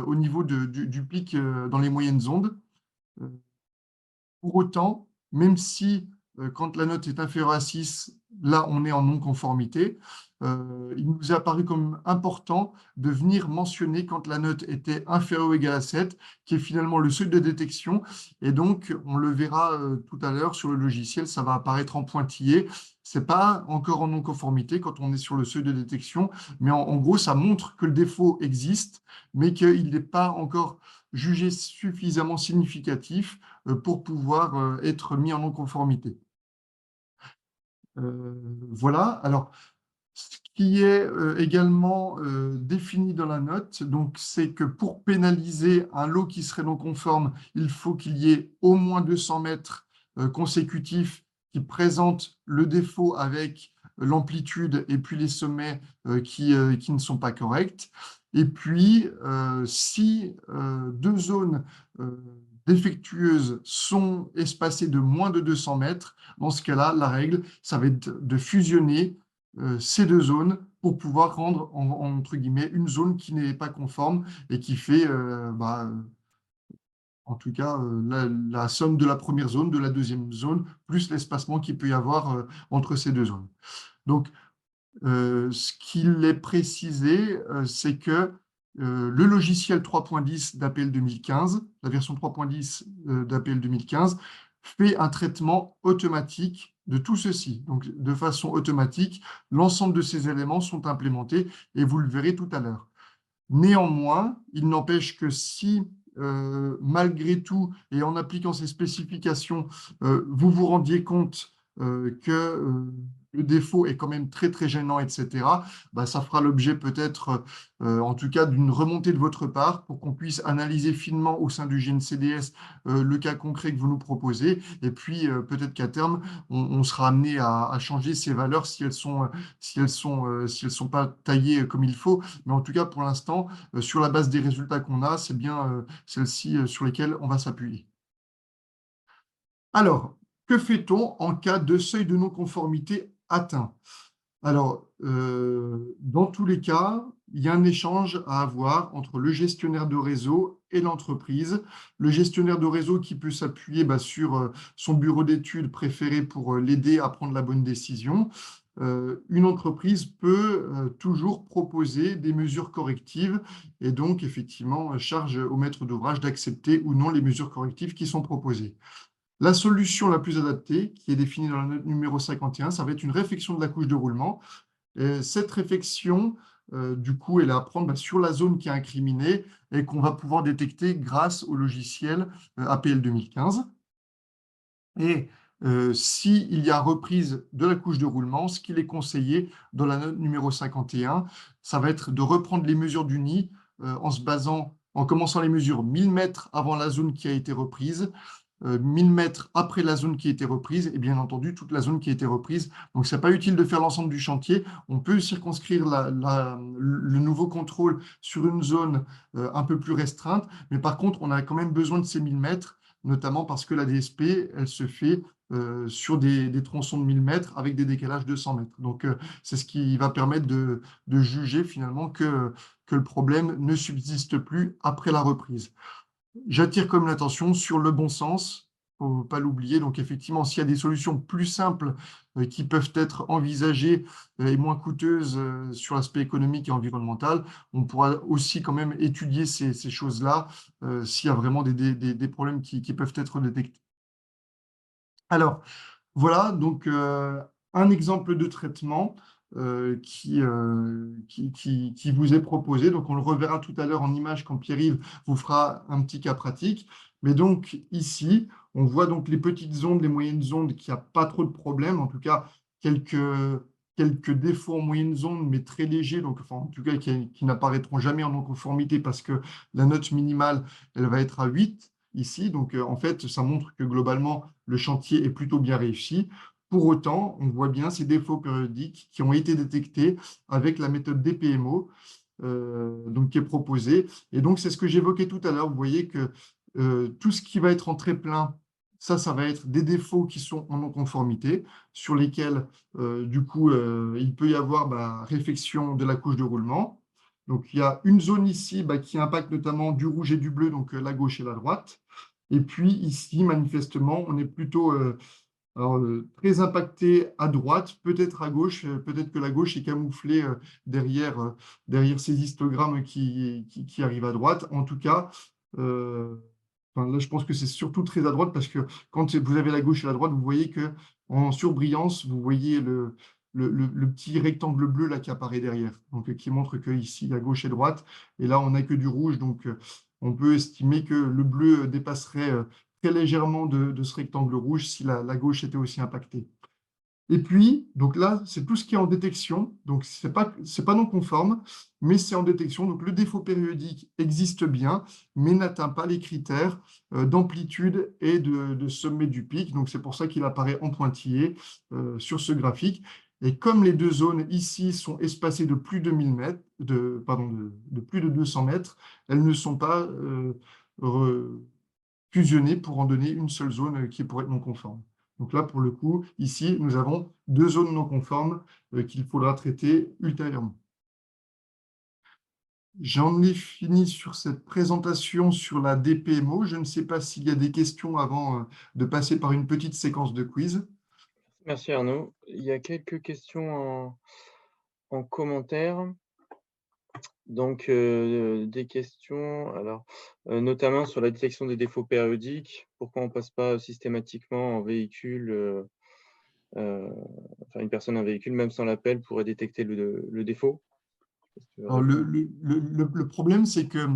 au niveau du pic dans les moyennes ondes. Pour autant, même si quand la note est inférieure à 6, là, on est en non-conformité, il nous est apparu comme important de venir mentionner quand la note était inférieure ou égale à 7, qui est finalement le seuil de détection. Et donc, on le verra tout à l'heure sur le logiciel, ça va apparaître en pointillé. Ce n'est pas encore en non-conformité quand on est sur le seuil de détection, mais en gros, ça montre que le défaut existe, mais qu'il n'est pas encore jugé suffisamment significatif pour pouvoir être mis en non-conformité. Voilà. Alors, ce qui est également défini dans la note, donc c'est que pour pénaliser un lot qui serait non conforme, il faut qu'il y ait au moins 200 mètres consécutifs qui présentent le défaut avec l'amplitude et puis les sommets qui ne sont pas corrects. Et puis, si deux zones défectueuses sont espacées de moins de 200 mètres, dans ce cas-là, la règle, ça va être de fusionner ces deux zones pour pouvoir rendre, entre guillemets, une zone qui n'est pas conforme et qui fait, en tout cas, la somme de la première zone, de la deuxième zone, plus l'espacement qu'il peut y avoir entre ces deux zones. Donc, ce qu'il est précisé, c'est que le logiciel 3.10 d'APL 2015, la version 3.10 d'APL 2015, fait un traitement automatique de tout ceci. Donc, de façon automatique, l'ensemble de ces éléments sont implémentés et vous le verrez tout à l'heure. Néanmoins, il n'empêche que si, malgré tout, et en appliquant ces spécifications, vous vous rendiez compte que le défaut est quand même très, très gênant, etc., ça fera l'objet peut-être, en tout cas, d'une remontée de votre part pour qu'on puisse analyser finement au sein du GNCDS le cas concret que vous nous proposez. Et puis, peut-être qu'à terme, on sera amené à changer ces valeurs si elles sont pas taillées comme il faut. Mais en tout cas, pour l'instant, sur la base des résultats qu'on a, c'est bien celles-ci sur lesquelles on va s'appuyer. Alors, que fait-on en cas de seuil de non-conformité atteint? Alors, dans tous les cas, il y a un échange à avoir entre le gestionnaire de réseau et l'entreprise. Le gestionnaire de réseau qui peut s'appuyer sur son bureau d'études préféré pour l'aider à prendre la bonne décision. Une entreprise peut toujours proposer des mesures correctives et donc, effectivement, charge au maître d'ouvrage d'accepter ou non les mesures correctives qui sont proposées. La solution la plus adaptée, qui est définie dans la note numéro 51, ça va être une réfection de la couche de roulement. Et cette réfection, du coup, elle est à prendre sur la zone qui est incriminée et qu'on va pouvoir détecter grâce au logiciel APL 2015. Et s'il y a reprise de la couche de roulement, ce qu'il est conseillé dans la note numéro 51, ça va être de reprendre les mesures du nid en commençant les mesures 1000 mètres avant la zone qui a été reprise, 1000 mètres après la zone qui a été reprise et bien entendu toute la zone qui a été reprise. Donc, ce n'est pas utile de faire l'ensemble du chantier. On peut circonscrire le nouveau contrôle sur une zone un peu plus restreinte, mais par contre, on a quand même besoin de ces 1000 mètres, notamment parce que la DSP, elle se fait sur des tronçons de 1000 mètres avec des décalages de 100 mètres. Donc, c'est ce qui va permettre de juger finalement que le problème ne subsiste plus après la reprise. J'attire comme l'attention sur le bon sens, il ne faut pas l'oublier. Donc, effectivement, s'il y a des solutions plus simples qui peuvent être envisagées et moins coûteuses sur l'aspect économique et environnemental, on pourra aussi quand même étudier ces choses-là s'il y a vraiment des problèmes qui peuvent être détectés. Alors, voilà, donc un exemple de traitement qui vous est proposé. Donc, on le reverra tout à l'heure en image quand Pierre-Yves vous fera un petit cas pratique. Mais donc, ici, on voit donc les petites ondes, les moyennes ondes, qu'il n'y a pas trop de problèmes. En tout cas, quelques défauts en moyennes ondes, mais très légers, donc, enfin, en tout cas, qui n'apparaîtront jamais en non-conformité parce que la note minimale, elle va être à 8 ici. Donc, en fait, ça montre que globalement, le chantier est plutôt bien réussi. Pour autant, on voit bien ces défauts périodiques qui ont été détectés avec la méthode DPMO, donc, qui est proposée. Et donc, c'est ce que j'évoquais tout à l'heure. Vous voyez que tout ce qui va être en très plein, ça va être des défauts qui sont en non-conformité, sur lesquels, du coup, il peut y avoir réfection de la couche de roulement. Donc, il y a une zone ici qui impacte notamment du rouge et du bleu, donc la gauche et la droite. Et puis ici, manifestement, on est plutôt très impacté à droite, peut-être à gauche, peut-être que la gauche est camouflée derrière ces histogrammes qui arrivent à droite. En tout cas, enfin, là, je pense que c'est surtout très à droite parce que quand vous avez la gauche et la droite, vous voyez que en surbrillance, vous voyez le petit rectangle bleu là qui apparaît derrière, donc qui montre que ici, il y a gauche et droite, et là, on n'a que du rouge, donc on peut estimer que le bleu dépasserait très légèrement de ce rectangle rouge si la gauche était aussi impactée. Et puis, donc là, c'est tout ce qui est en détection. Donc, c'est pas non conforme, mais c'est en détection. Donc, le défaut périodique existe bien, mais n'atteint pas les critères d'amplitude et de sommet du pic. Donc, c'est pour ça qu'il apparaît en pointillé sur ce graphique. Et comme les deux zones ici sont espacées de plus de 1000 mètres, de plus de 200 mètres, elles ne sont pas fusionnées pour en donner une seule zone qui pourrait être non conforme. Donc là, pour le coup, ici, nous avons deux zones non conformes qu'il faudra traiter ultérieurement. J'en ai fini sur cette présentation sur la DPMO. Je ne sais pas s'il y a des questions avant de passer par une petite séquence de quiz. Merci Arnaud. Il y a quelques questions en commentaire. Donc, des questions, alors, notamment sur la détection des défauts périodiques. Pourquoi on ne passe pas systématiquement en véhicule, enfin une personne en véhicule, même sans l'appel, pourrait détecter le défaut? Est-ce que tu veux Alors, répondre? le problème, c'est que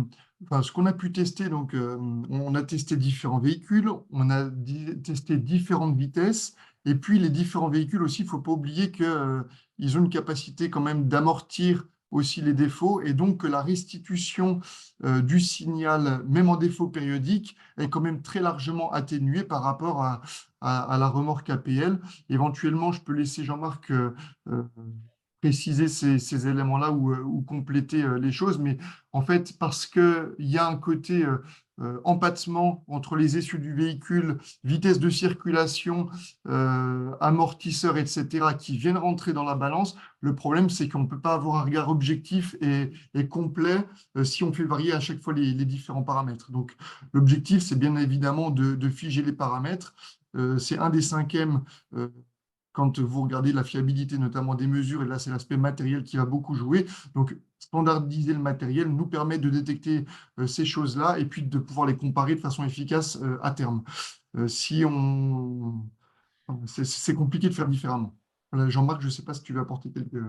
enfin, ce qu'on a pu tester, donc, on a testé différents véhicules, on a testé différentes vitesses, et puis les différents véhicules aussi, il ne faut pas oublier qu'ils ont une capacité quand même d'amortir aussi les défauts, et donc que la restitution du signal, même en défaut périodique, est quand même très largement atténuée par rapport à la remorque APL. Éventuellement, je peux laisser Jean-Marc préciser ces éléments-là ou compléter les choses, mais en fait, parce qu'il y a un côté empattement entre les essieux du véhicule, vitesse de circulation, amortisseur, etc., qui viennent rentrer dans la balance, le problème, c'est qu'on ne peut pas avoir un regard objectif et complet si on fait varier à chaque fois les différents paramètres. Donc, l'objectif, c'est bien évidemment de figer les paramètres. C'est un des cinquièmes quand vous regardez la fiabilité notamment des mesures, et là c'est l'aspect matériel qui va beaucoup jouer. Donc standardiser le matériel nous permet de détecter ces choses-là et puis de pouvoir les comparer de façon efficace à terme. C'est compliqué de faire différemment. Voilà, Jean-Marc, je ne sais pas si tu veux apporter quelques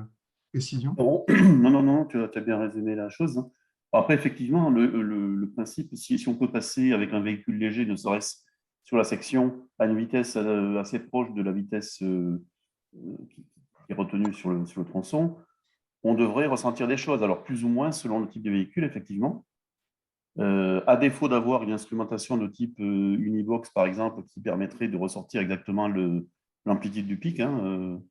précisions. Non, non, non, non, tu as bien résumé la chose, hein. Après, effectivement, le principe, si on peut passer avec un véhicule léger, ne serait-ce sur la section, à une vitesse assez proche de la vitesse qui est retenue sur le tronçon, on devrait ressentir des choses. Alors, plus ou moins selon le type de véhicule, effectivement. À défaut d'avoir une instrumentation de type Unibox, par exemple, qui permettrait de ressortir exactement l'amplitude du pic, hein,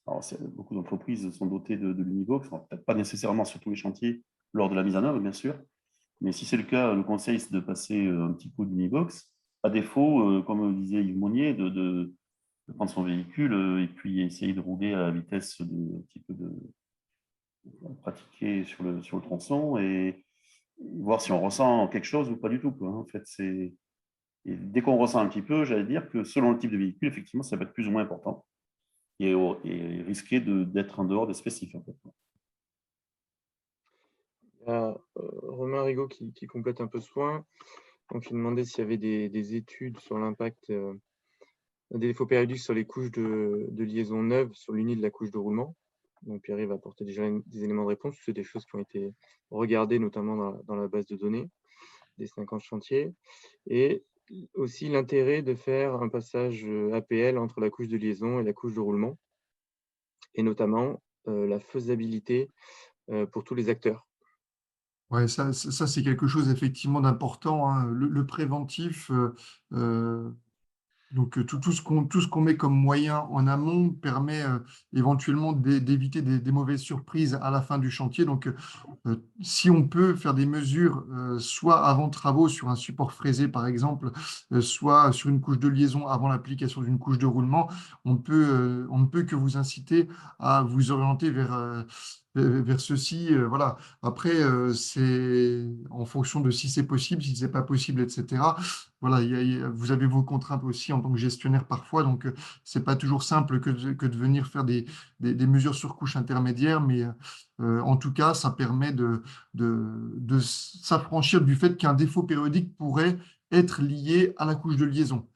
alors, beaucoup d'entreprises sont dotées de l'Unibox, peut-être pas nécessairement sur tous les chantiers lors de la mise en œuvre, bien sûr, mais si c'est le cas, le conseil, c'est de passer un petit coup d'Unibox. À défaut, comme disait Yves Monnier, de prendre son véhicule et puis essayer de rouler à la vitesse un petit peu pratiquer sur le tronçon et voir si on ressent quelque chose ou pas du tout, quoi. En fait, et dès qu'on ressent un petit peu, j'allais dire que selon le type de véhicule, effectivement, ça peut être plus ou moins important et risquer d'être en dehors des spécifiques. En fait. Il y a Romain Rigaud qui complète un peu ce point. Donc, il demandait s'il y avait des études sur l'impact des défauts périodiques sur les couches de liaison neuves sur l'uni de la couche de roulement. Donc Pierre-Yves va apporter déjà des éléments de réponse. C'est des choses qui ont été regardées notamment dans la base de données des 50 chantiers. Et aussi l'intérêt de faire un passage APL entre la couche de liaison et la couche de roulement, et notamment la faisabilité pour tous les acteurs. Ouais, ça c'est quelque chose effectivement d'important, hein. Le préventif, donc tout ce qu'on met comme moyen en amont permet éventuellement d'éviter des mauvaises surprises à la fin du chantier. Donc si on peut faire des mesures, soit avant travaux sur un support fraisé par exemple, soit sur une couche de liaison avant l'application d'une couche de roulement, on ne peut que vous inciter à vous orienter vers ceci. Voilà. Après, c'est en fonction de si c'est possible, si c'est pas possible, etc. Voilà, vous avez vos contraintes aussi en tant que gestionnaire parfois, donc c'est pas toujours simple que de venir faire des mesures sur couche intermédiaire, mais en tout cas, ça permet de s'affranchir du fait qu'un défaut périodique pourrait être lié à la couche de liaison.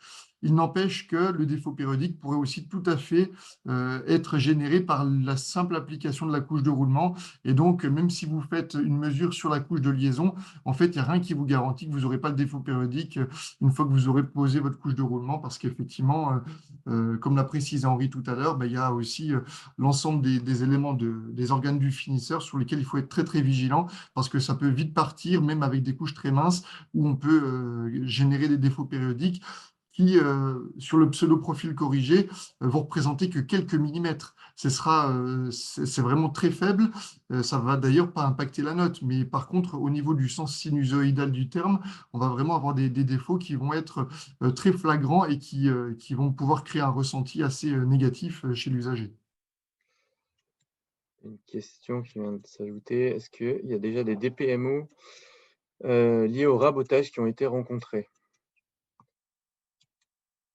Il n'empêche que le défaut périodique pourrait aussi tout à fait être généré par la simple application de la couche de roulement. Et donc, même si vous faites une mesure sur la couche de liaison, en fait, il n'y a rien qui vous garantit que vous n'aurez pas le défaut périodique une fois que vous aurez posé votre couche de roulement, parce qu'effectivement, comme l'a précisé Henri tout à l'heure, il y a aussi l'ensemble des éléments des organes du finisseur sur lesquels il faut être très très vigilant, parce que ça peut vite partir, même avec des couches très minces, où on peut générer des défauts périodiques qui, sur le pseudo-profil corrigé, vont représenter que quelques millimètres. C'est vraiment très faible. Ça va d'ailleurs pas impacter la note, mais par contre, au niveau du sens sinusoïdal du terme, on va vraiment avoir des défauts qui vont être très flagrants et qui vont pouvoir créer un ressenti assez négatif chez l'usager. Une question qui vient de s'ajouter. Est-ce qu'il y a déjà des DPMO liés au rabotage qui ont été rencontrés?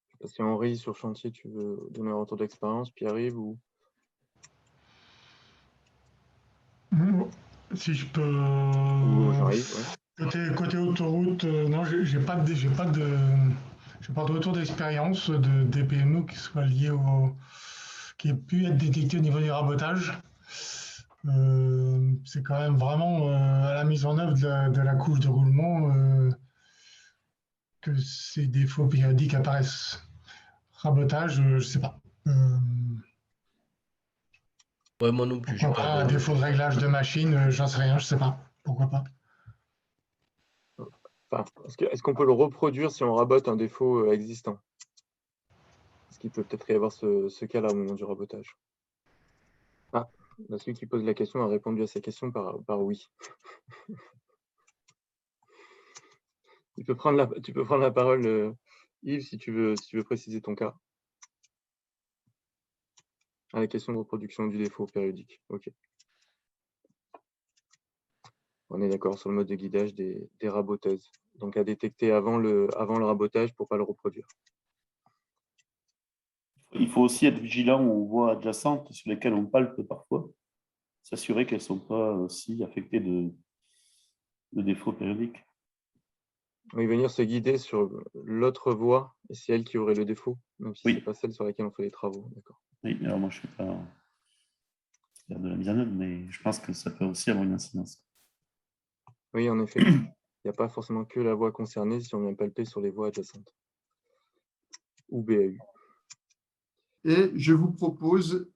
Je ne sais pas si Henri, sur chantier, tu veux donner un retour d'expérience, Pierre-Yves ou... Si je peux. Ou Jean-Yves, ouais. Côté autoroute, non, j'ai pas de retour d'expérience de DPMO qui soit lié qui ait pu être détecté au niveau du rabotage. C'est quand même vraiment à la mise en œuvre de la couche de roulement que ces défauts périodiques apparaissent. Rabotage, je sais pas. Ouais, moi non plus, j'ai Pourquoi pas pas un de... défaut de réglage de machine, j'en sais rien, je sais pas. Pourquoi pas. Enfin, est-ce qu'on peut le reproduire si on rabote un défaut existant? Est-ce qu'il peut peut-être y avoir ce cas-là au moment du rabotage? Ah, celui qui pose la question a répondu à sa question par oui. Tu peux prendre la parole, Yves, si tu veux préciser ton cas. À la question de reproduction du défaut périodique. OK. On est d'accord sur le mode de guidage des raboteuses. Donc à détecter avant le rabotage pour ne pas le reproduire. Il faut aussi être vigilant aux voies adjacentes sur lesquelles on palpe parfois, s'assurer qu'elles ne sont pas aussi affectées de défauts périodiques. Oui, venir se guider sur l'autre voie, et c'est elle qui aurait le défaut, même si Oui. ce n'est pas celle sur laquelle on fait les travaux. D'accord. Oui, alors moi je ne suis pas faire de la mise en œuvre, mais je pense que ça peut aussi avoir une incidence. Oui, en effet. Il n'y a pas forcément que la voie concernée si on vient palper sur les voies adjacentes. Ou BAU. Et je vous propose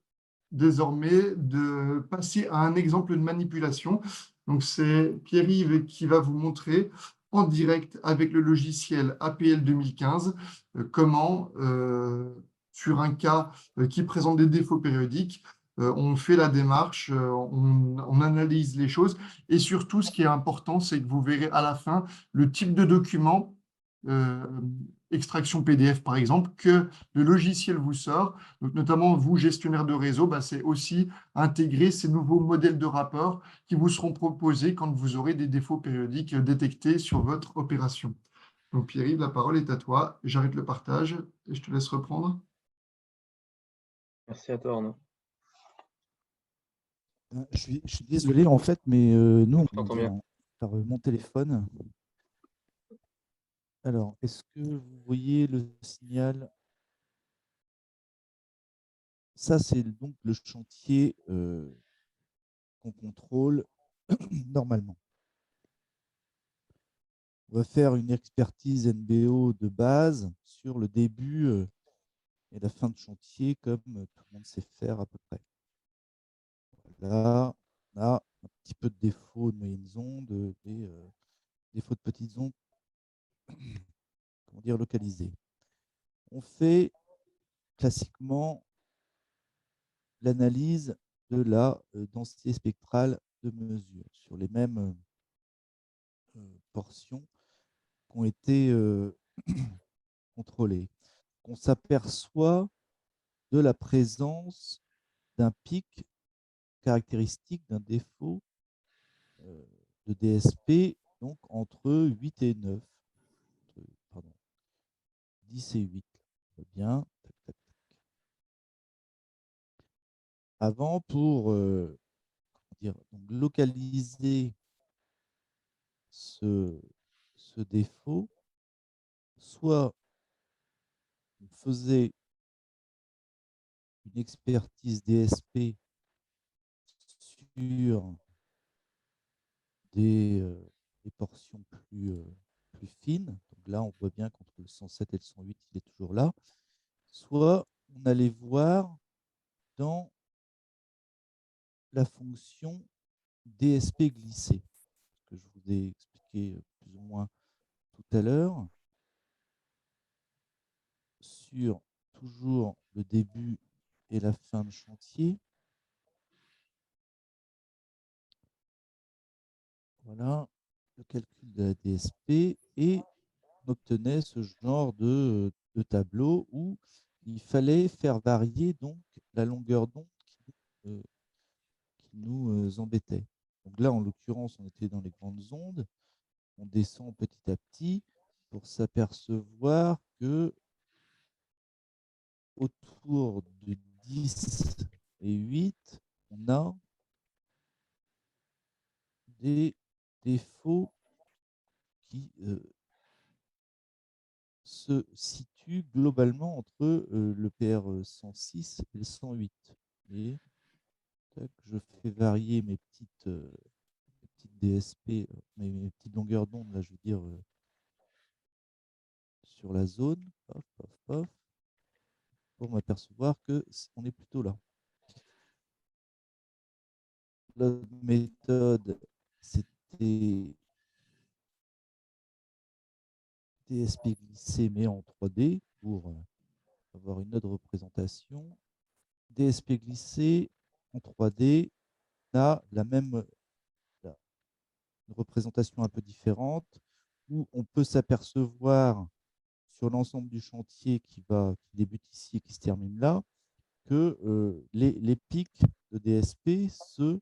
désormais de passer à un exemple de manipulation. Donc, c'est Pierre-Yves qui va vous montrer en direct avec le logiciel APL 2015 comment, sur un cas qui présente des défauts périodiques, on fait la démarche, on analyse les choses et surtout, ce qui est important, c'est que vous verrez à la fin le type de document, extraction PDF par exemple, que le logiciel vous sort. Donc, notamment, vous, gestionnaire de réseau, c'est aussi intégrer ces nouveaux modèles de rapport qui vous seront proposés quand vous aurez des défauts périodiques détectés sur votre opération. Donc, Pierre-Yves, la parole est à toi. J'arrête le partage et je te laisse reprendre. Merci à toi, Arnaud. Je suis désolé, en fait, mais nous, on t'entends est bien. par mon téléphone. Alors, est-ce que vous voyez le signal? Ça, c'est donc le chantier qu'on contrôle normalement. On va faire une expertise NBO de base sur le début et la fin de chantier, comme tout le monde sait faire à peu près. Là, on a un petit peu de défauts de moyennes ondes, des défauts de petites ondes, comment dire, localisés. On fait classiquement l'analyse de la densité spectrale de mesure sur les mêmes portions qui ont été contrôlées. On s'aperçoit de la présence d'un pic caractéristique d'un défaut de DSP, donc entre 8 et 9, pardon, 10 et 8. Bien. Tac, tac, tac. Avant, pour donc localiser ce défaut, soit on faisait une expertise DSP sur des portions plus fines. Donc là, on voit bien qu'entre le 107 et le 108, il est toujours là. Soit on allait voir dans la fonction DSP glissé, que je vous ai expliqué plus ou moins tout à l'heure, sur toujours le début et la fin de chantier. Voilà le calcul de la DSP, et on obtenait ce genre de tableau où il fallait faire varier donc la longueur d'onde qui nous embêtait. Donc là, en l'occurrence, on était dans les grandes ondes. On descend petit à petit pour s'apercevoir que autour de 10 et 8, on a des défauts qui se situent globalement entre le PR106 et le 108. Et tac, je fais varier mes petites DSP, mes petites longueurs d'onde, là, je veux dire, sur la zone, paf, paf, paf, pour m'apercevoir qu'on est plutôt là. La méthode, c'était DSP glissé, mais en 3D, pour avoir une autre représentation. DSP glissé en 3D a une représentation un peu différente, où on peut s'apercevoir sur l'ensemble du chantier qui débute ici et qui se termine là, que les pics de DSP se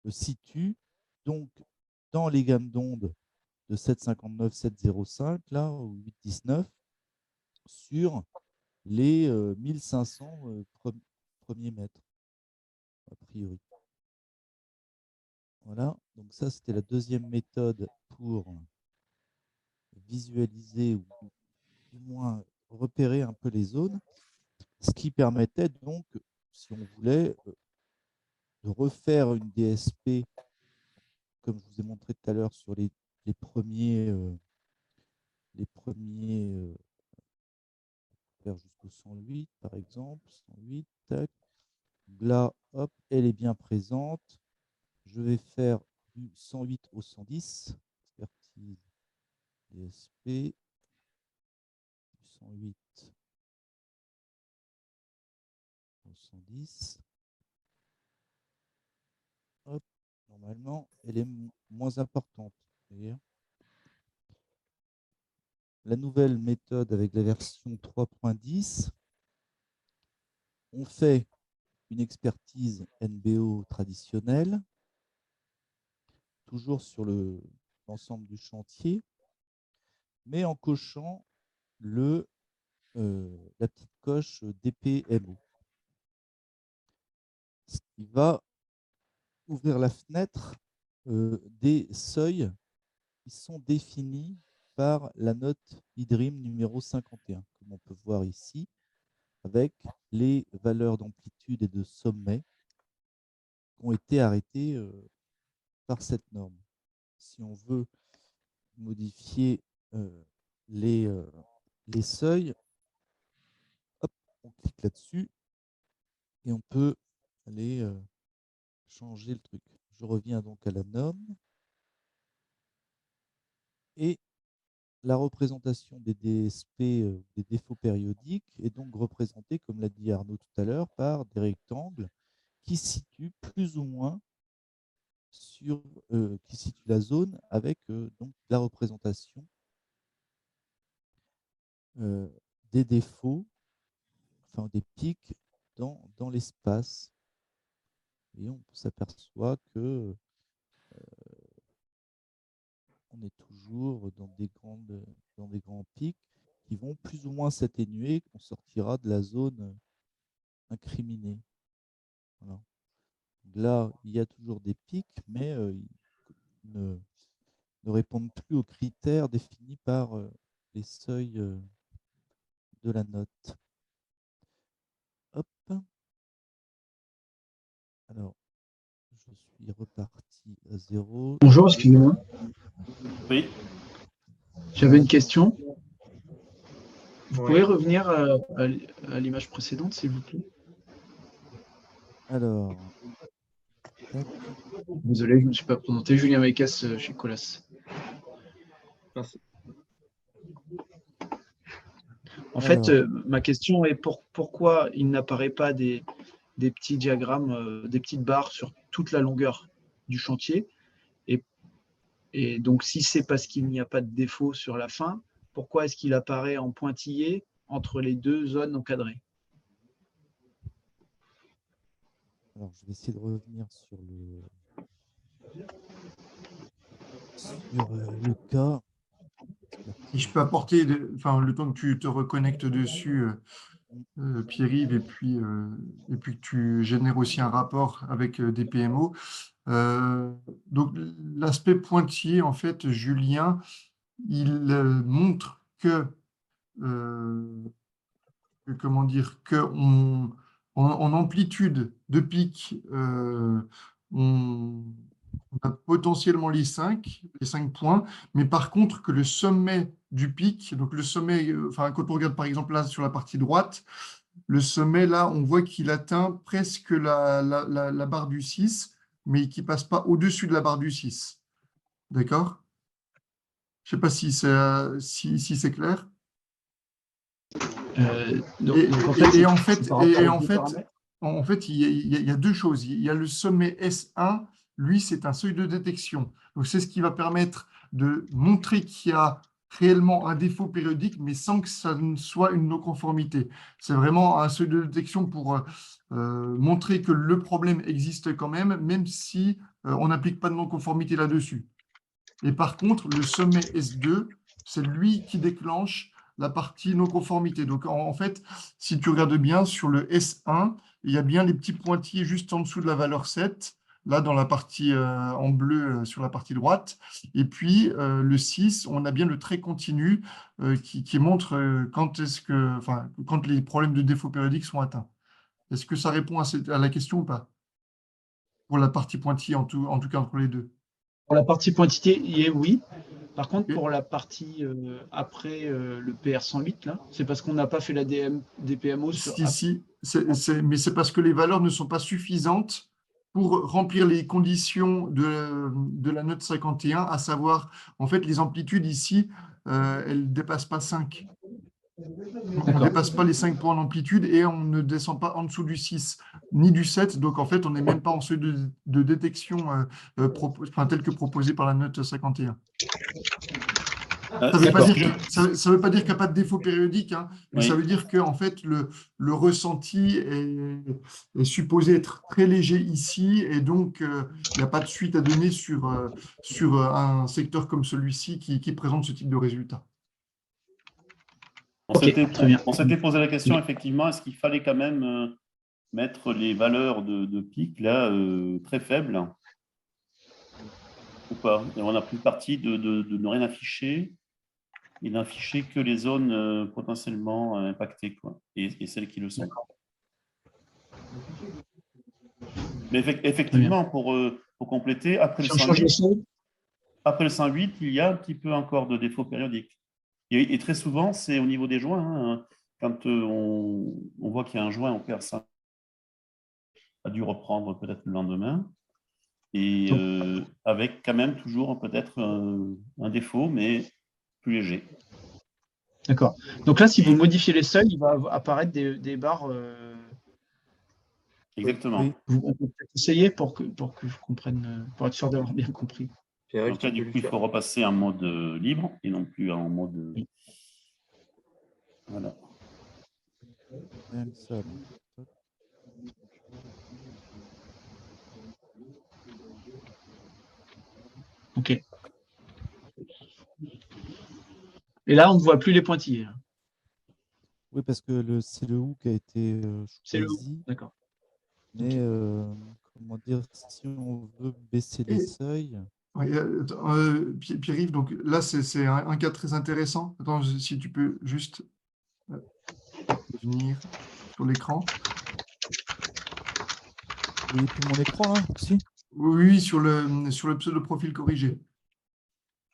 situent donc dans les gammes d'ondes de 759, 705, là, ou 819, sur les 1500 premiers mètres, a priori. Voilà, donc ça, c'était la deuxième méthode pour visualiser, ou du moins repérer un peu les zones, ce qui permettait donc, si on voulait, de refaire une DSP, comme je vous ai montré tout à l'heure sur les premiers faire jusqu'au 108 par exemple, 108, tac. Là, hop, elle est bien présente. Je vais faire du 108 au 110, expertise DSP, du 108 au 110. Hop, normalement, elle est moins importante. La nouvelle méthode avec la version 3.10, on fait une expertise NBO traditionnelle, toujours sur l'ensemble du chantier, mais en cochant la petite coche DPMO, ce qui va ouvrir la fenêtre des seuils qui sont définis par la note IDRIM numéro 51, comme on peut voir ici. avec les valeurs d'amplitude et de sommet qui ont été arrêtées par cette norme. Si on veut modifier les seuils, hop, on clique là-dessus et on peut aller changer le truc. Je reviens donc à la norme et la représentation des DSP, des défauts périodiques, est donc représentée, comme l'a dit Arnaud tout à l'heure, par des rectangles qui situent plus ou moins qui situent la zone avec donc la représentation des défauts, enfin des pics dans l'espace. Et on s'aperçoit que on est toujours dans des grands pics qui vont plus ou moins s'atténuer, qu'on sortira de la zone incriminée. Voilà. Là, il y a toujours des pics, mais ils ne répondent plus aux critères définis par les seuils de la note. Hop. Alors, je suis reparti à 0. Bonjour, excusez-moi. Oui. J'avais une question. Vous Ouais. pouvez revenir à l'image précédente, s'il vous plaît? Alors, tac. Désolé, je ne me suis pas présenté. Julien Mecas chez Colas. Merci. En fait, Alors. ma question est pourquoi il n'apparaît pas des petits diagrammes, des petites barres sur toute la longueur du chantier? Et donc, si c'est parce qu'il n'y a pas de défaut sur la fin, pourquoi est-ce qu'il apparaît en pointillé entre les deux zones encadrées? Alors, je vais essayer de revenir sur le cas. Si je peux apporter, le temps que tu te reconnectes dessus, Pierre-Yves, et puis que tu génères aussi un rapport avec des PMO. Donc, l'aspect pointillé, en fait, Julien, il montre que, comment dire, que en amplitude de pic, on a potentiellement les 5 points, mais par contre que le sommet du pic, donc le sommet, quand on regarde par exemple là sur la partie droite, le sommet là, on voit qu'il atteint presque la barre du 6, mais qui ne passe pas au-dessus de la barre du 6. D'accord? Je ne sais pas si c'est clair. Donc, En fait, il y a deux choses. Il y a le sommet S1, lui, c'est un seuil de détection. Donc, c'est ce qui va permettre de montrer qu'il y a réellement un défaut périodique, mais sans que ça ne soit une non-conformité. C'est vraiment un seuil de détection pour montrer que le problème existe quand même si on n'applique pas de non-conformité là-dessus. Et par contre, le sommet S2, c'est lui qui déclenche la partie non-conformité. Donc, en fait, si tu regardes bien, sur le S1, il y a bien les petits pointillés juste en dessous de la valeur 7, là, dans la partie en bleu sur la partie droite. Et puis, le 6, on a bien le trait continu qui montre quand les problèmes de défaut périodique sont atteints. Est-ce que ça répond à la question ou pas? Pour la partie pointillée, en tout cas entre les deux. pour la partie pointillée, oui. Par contre, Ok. pour la partie après le PR108, là, c'est parce qu'on n'a pas fait la des PMO sur. Mais c'est parce que les valeurs ne sont pas suffisantes pour remplir les conditions de la note 51, à savoir, en fait, les amplitudes ici, elles ne dépassent pas 5. On ne dépasse pas les 5 points d'amplitude et on ne descend pas en dessous du 6 ni du 7. Donc, en fait, on n'est même pas en seuil de détection tel que proposé par la note 51. Ça ne veut pas dire qu'il n'y a pas de défaut périodique, hein, mais Oui. ça veut dire que en fait, le ressenti est supposé être très léger ici, et donc il n'y a pas de suite à donner sur un secteur comme celui-ci qui présente ce type de résultat. On s'était posé la question, effectivement, est-ce qu'il fallait quand même mettre les valeurs de pic là très faibles ou pas? Et on a pris le parti de ne rien afficher. Il n'a affiché que les zones potentiellement impactées, quoi, et celles qui le sont. Mais effectivement, pour compléter, après le Si on change le 108, seuil, après le 108, il y a un petit peu encore de défauts périodiques. Et très souvent, c'est au niveau des joints. Hein, quand on voit qu'il y a un joint, on perd ça. A dû reprendre peut-être le lendemain. Et avec quand même toujours peut-être un défaut, mais plus léger. d'accord. Donc là, si vous modifiez les seuils, il va apparaître des barres. Exactement. Oui. On peut peut-être essayer pour que je comprenne, pour être sûr d'avoir bien compris. Pierre-Yves, Donc là, tu peux du lui coup, il faire. faut repasser en mode libre et non plus en mode. Oui. Voilà. Même ça. Bon. OK. Et là, on ne voit plus les pointillés. Hein. Oui, parce que c'est le ou qui a été C'est le choisi. D'accord. Mais Ok. comment dire, si on veut baisser les Et- seuils, Oui, Pierre-Yves, donc là, c'est un cas très intéressant. Attends, si tu peux juste venir sur l'écran. vous voyez plus mon écran là aussi? Oui, sur le pseudo-profil corrigé.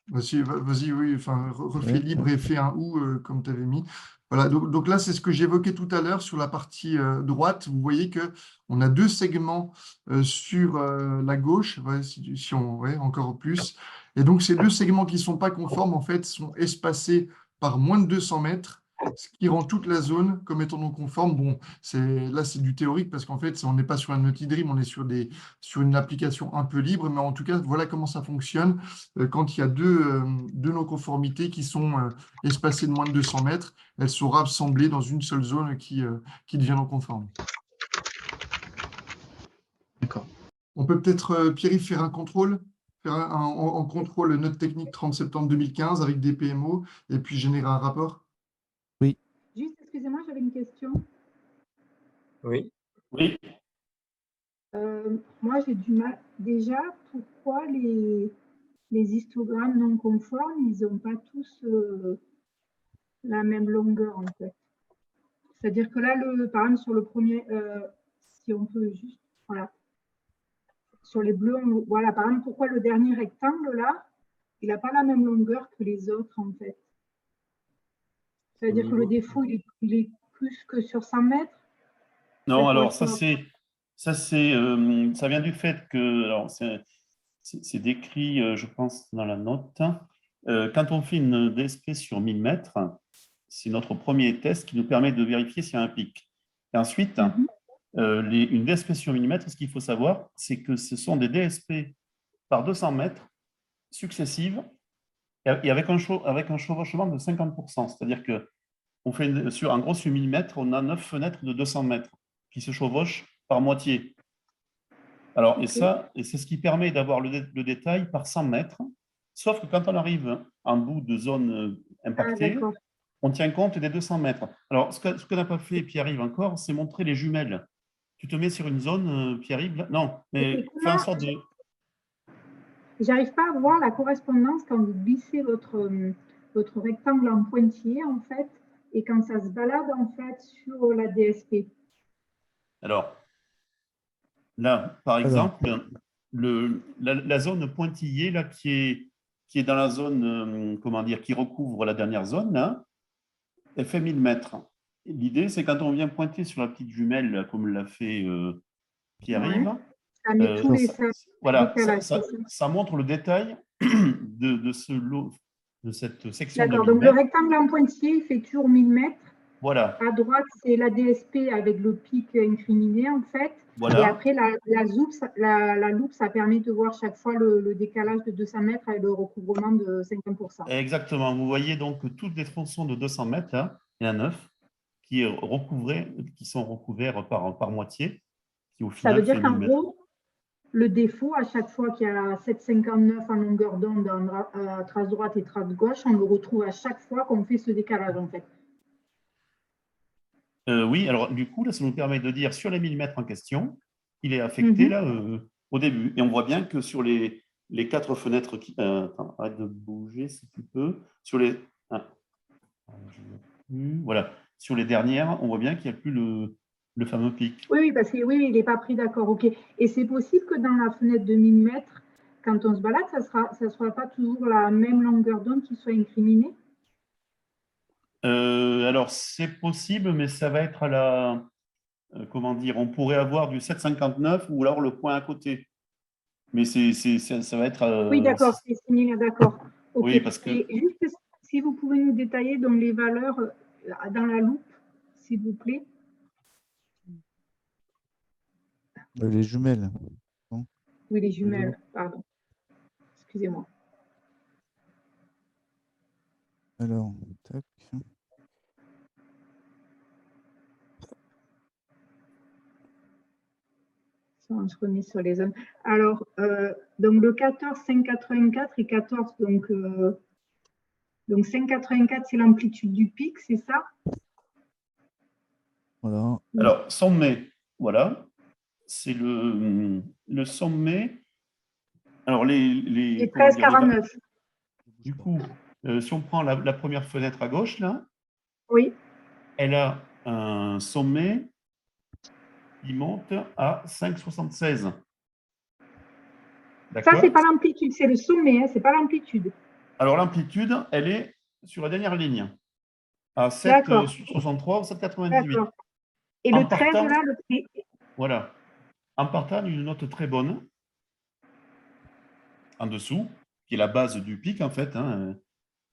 Vas-y, oui, enfin, refais Oui. libre et fais un ou comme tu avais mis. Voilà, donc là, c'est ce que j'évoquais tout à l'heure sur la partie droite. Vous voyez que on a deux segments sur la gauche, ouais, si on, ouais, encore plus. Et donc, ces deux segments qui ne sont pas conformes, en fait, sont espacés par moins de 200 mètres, ce qui rend toute la zone comme étant non conforme. Bon, là, c'est du théorique parce qu'en fait, on n'est pas sur un outil Dream, on est sur une application un peu libre, mais en tout cas, voilà comment ça fonctionne quand il y a deux non-conformités qui sont espacées de moins de 200 mètres, elles sont rassemblées dans une seule zone qui devient non-conforme. D'accord. On peut peut-être, Pierre-Yves, faire un contrôle, en contrôle note technique 30 septembre 2015 avec des PMO et puis générer un rapport. Oui. Juste, excusez-moi, j'avais une question. Oui. Oui. Moi, j'ai du mal. Déjà, pourquoi les histogrammes non conformes, ils n'ont pas tous la même longueur, en fait? C'est-à-dire que là, par exemple, sur le premier, si on peut juste, voilà, sur les bleus, voilà, par exemple, pourquoi le dernier rectangle, là, il n'a pas la même longueur que les autres, en fait? C'est-à-dire que le défaut, il est plus que sur 100 mètres? Non, alors ça vient du fait que, alors c'est décrit, je pense, dans la note. Quand on fait une DSP sur 1000 mètres, c'est notre premier test qui nous permet de vérifier s'il y a un pic. Et ensuite, une DSP sur 1000 mètres, ce qu'il faut savoir, c'est que ce sont des DSP par 200 mètres successives et avec un chevauchement de 50%. C'est-à-dire que on fait en gros, sur 1000 mètres, on a 9 fenêtres de 200 mètres qui se chevauchent par moitié. Alors, et c'est ce qui permet d'avoir le détail par 100 mètres, sauf que quand on arrive en bout de zone impactée, on tient compte des 200 mètres. Alors, ce que n'a pas fait Pierre-Yves encore, c'est montrer les jumelles. Tu te mets sur une zone, Pierre-Yves, non, mais fais en sorte de... J'arrive pas à voir la correspondance quand vous glissez votre rectangle en pointillé, en fait, et quand ça se balade, en fait, sur la DSP. Alors, là, par exemple, la zone pointillée, là, qui est dans la zone, comment dire, qui recouvre la dernière zone, là, elle fait 1000 mètres. L'idée, c'est quand on vient pointer sur la petite jumelle, là, comme l'a fait Pierre-Yves, Ça met tous les voilà, ça montre le détail de cette section de 1000 D'accord, donc mètres. le rectangle en pointillé, il fait toujours 1000 mètres. Voilà. À droite, c'est la DSP avec le pic incriminé, en fait. Voilà. Et après, la loupe, ça permet de voir chaque fois le décalage de 200 mètres et le recouvrement de 50%. Exactement. Vous voyez donc toutes les tronçons de 200 mètres, là, il y en a 9, qui sont recouverts par moitié. Qui, au final, ça veut dire qu'en gros, le défaut, à chaque fois qu'il y a 7,59 en longueur d'onde à trace droite et trace gauche, on le retrouve à chaque fois qu'on fait ce décalage, en fait. Oui, alors du coup, là, ça nous permet de dire sur les millimètres en question, il est affecté là au début. Et on voit bien que sur les 4 fenêtres qui... attends, arrête de bouger si tu peux. Sur les... Voilà. Sur les dernières, on voit bien qu'il n'y a plus le fameux pic. Oui, parce que oui, il n'est pas pris, d'accord, ok. Et c'est possible que dans la fenêtre de 1000 mètres, quand on se balade, ça sera pas toujours la même longueur d'onde qui soit incriminée? Alors, c'est possible, mais ça va être à la… comment dire, on pourrait avoir du 7,59 ou alors le point à côté. Mais ça va être… Oui, d'accord, c'est similaire, d'accord. Ok. Oui, parce que… Et juste, si vous pouvez nous détailler donc, les valeurs dans la loupe, s'il vous plaît. Les jumelles. Non. Oui, les jumelles, pardon. Excusez-moi. Alors, tac. On se remet sur les zones. Alors, donc le 14, 5,84 et 14, donc 5,84, c'est l'amplitude du pic, c'est ça? Voilà. Alors, sommet, voilà. C'est le sommet. Alors, Les comment dire, 13,49. du coup, si on prend la première fenêtre à gauche, là, Oui. elle a un sommet qui monte à 5,76. Ça, D'accord? c'est pas l'amplitude, c'est le sommet, hein, c'est pas l'amplitude. Alors, l'amplitude, elle est sur la dernière ligne, à D'accord. 7,63 ou 7,98. D'accord. Et En le 13, partant, là, le prix. voilà, en partant d'une note très bonne, en dessous, qui est la base du pic, en fait, hein,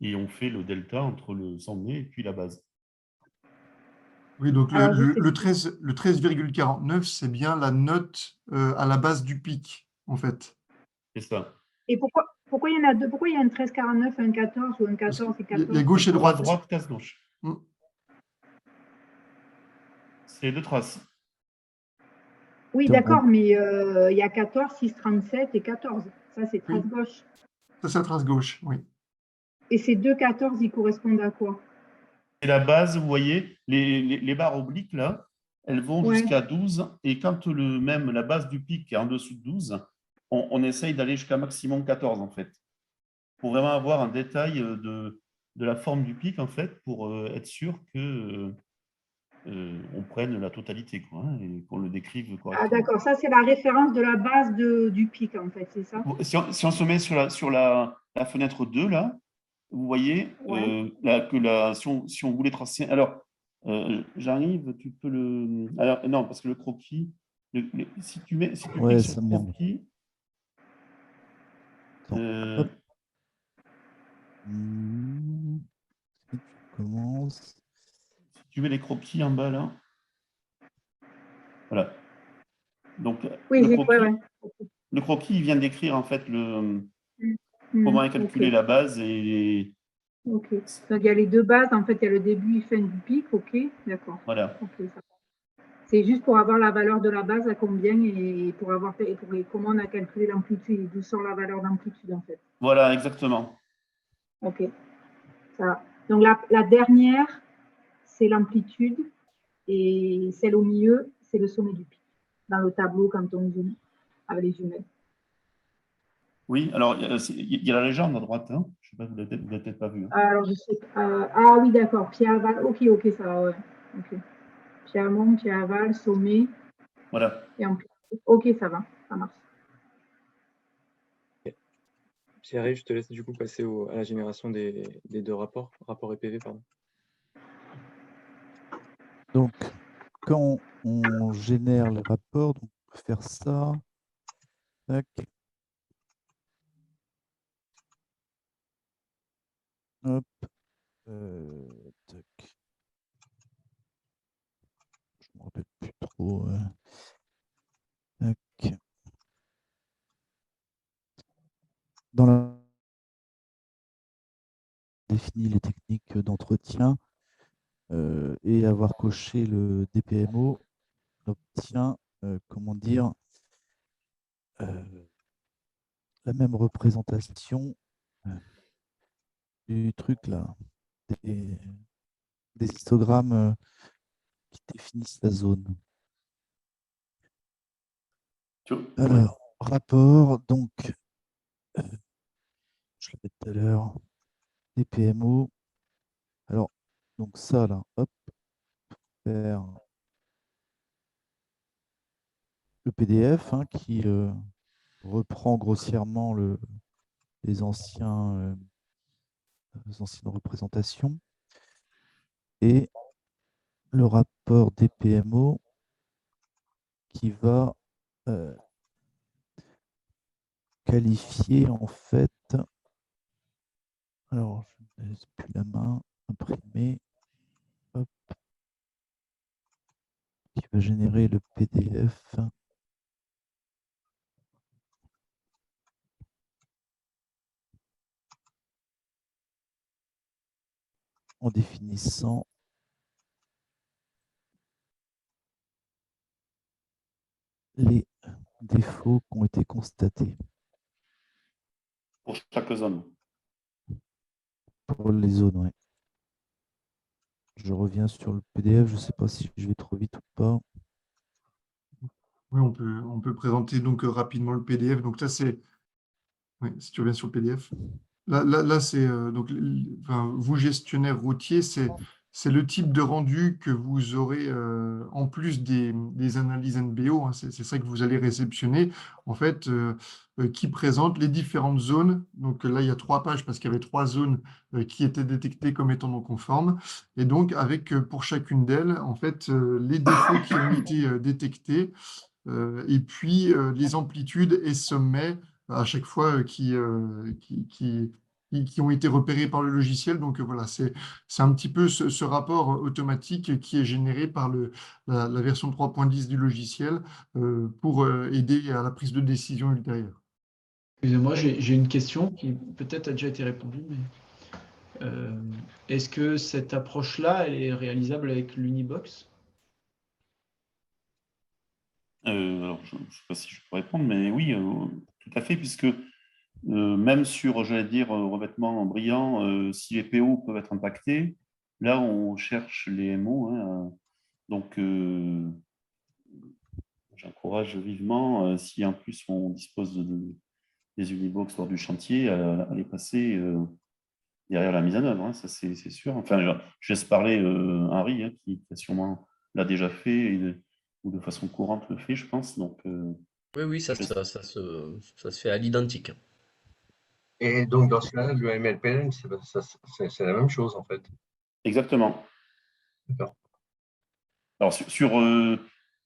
et on fait le delta entre le sommet et puis la base. Oui, donc Alors, je sais le 13,49, c'est bien la note à la base du pic, en fait. C'est ça. Et pourquoi il y en a deux? Pourquoi il y a un 13,49, un 14 ou un 14 et Il y 14? a gauche et droite. Droite, casse gauche. Mm. C'est deux traces. Oui, d'accord, mais il y a 14, 6, 37 et 14. Ça, c'est trace Oui. gauche. Ça, c'est la trace gauche, oui. Et ces deux 14, ils correspondent à quoi? C'est la base, vous voyez, les barres obliques, là, elles vont Ouais. jusqu'à 12. Et quand même la base du pic est en dessous de 12, on essaye d'aller jusqu'à maximum 14, en fait. Pour vraiment avoir un détail de la forme du pic, en fait, pour être sûr que on prenne la totalité, quoi, hein, et qu'on le décrive Ah, correctement. d'accord, ça, c'est la référence de la base du pic, en fait, c'est ça? Si on se met sur la fenêtre 2, là, vous voyez Ouais. si on voulait tracer… Alors, j'arrive, tu peux le… Alors, non, parce que le croquis, si tu cliques sur le croquis… Hop. Tu commences. Si tu mets les croquis en bas, là. Voilà. Donc, oui, le croquis, il vient décrire, en fait, comment est calculée la base et… Ok. Donc, il y a les deux bases. En fait, il y a le début et fin du pic. Ok, d'accord. Voilà. Okay, c'est juste pour avoir la valeur de la base à combien et pour comment on a calculé l'amplitude et d'où sort la valeur d'amplitude, en fait. Voilà, exactement. Ok. Ça. Donc, la dernière, c'est l'amplitude et celle au milieu, c'est le sommet du pic. Dans le tableau, quand on zoome avec les jumelles. Oui, alors il y a la légende à droite, hein. Je ne sais pas, vous ne l'avez peut-être pas vu. Hein. Alors, je sais ah oui, d'accord. Pied aval. Ok, ça va, ouais. Okay. Pied amont, pied aval, sommet. Voilà. Et amplitude. Ok, ça va, ça marche. Pierre, je te laisse du coup passer à la génération des deux rapports et PV, pardon. Donc, quand on génère les rapports, donc on peut faire ça. Tac. Hop. Tac. Je ne me rappelle plus trop. Tac. Dans la définir les techniques d'entretien et avoir coché le DPMO, on obtient, comment dire, la même représentation du truc là, des histogrammes qui définissent la zone. Alors, rapport, donc, je l'avais tout à l'heure, DPMO. Alors, donc ça là, hop, faire le PDF qui reprend grossièrement les anciennes représentations et le rapport des PMO qui va qualifier en fait, alors je ne laisse plus la main, imprimer, hop, qui va générer le PDF en définissant les défauts qui ont été constatés Pour chaque zone. pour les zones. Ouais. Je reviens sur le PDF, je ne sais pas si je vais trop vite ou pas. Oui, on peut présenter donc rapidement le PDF. Donc là, c'est, oui, si tu reviens sur le PDF. Là c'est donc, enfin, vous, gestionnaire routier, c'est le type de rendu que vous aurez en plus des analyses NBO. C'est ça que vous allez réceptionner, en fait, qui présente les différentes zones. Donc là, il y a 3 pages parce qu'il y avait 3 zones qui étaient détectées comme étant non conformes. Et donc, avec pour chacune d'elles, en fait, les défauts qui ont été détectés, et puis les amplitudes et sommets à chaque fois qui ont été repérés par le logiciel. Donc voilà, c'est un petit peu ce rapport automatique qui est généré par la version 3.10 du logiciel pour aider à la prise de décision ultérieure. Excusez-moi, j'ai une question qui peut-être a déjà été répondue, mais est-ce que cette approche-là, elle est réalisable avec l'Unibox? Alors, je ne sais pas si je peux répondre, mais oui, tout à fait, puisque même sur, j'allais dire, revêtement brillant, si les PO peuvent être impactés, là, on cherche les MO. Donc, j'encourage vivement, si en plus on dispose des Unibox lors du chantier, à les passer derrière la mise en œuvre. Ça, c'est sûr. Enfin, je laisse parler Henri, qui a sûrement l'a déjà fait ou de façon courante le fait, je pense. Donc, Oui, ça se fait à l'identique. Et donc, dans ce cas-là, le MLPLM, c'est la même chose, en fait. exactement. D'accord. Alors,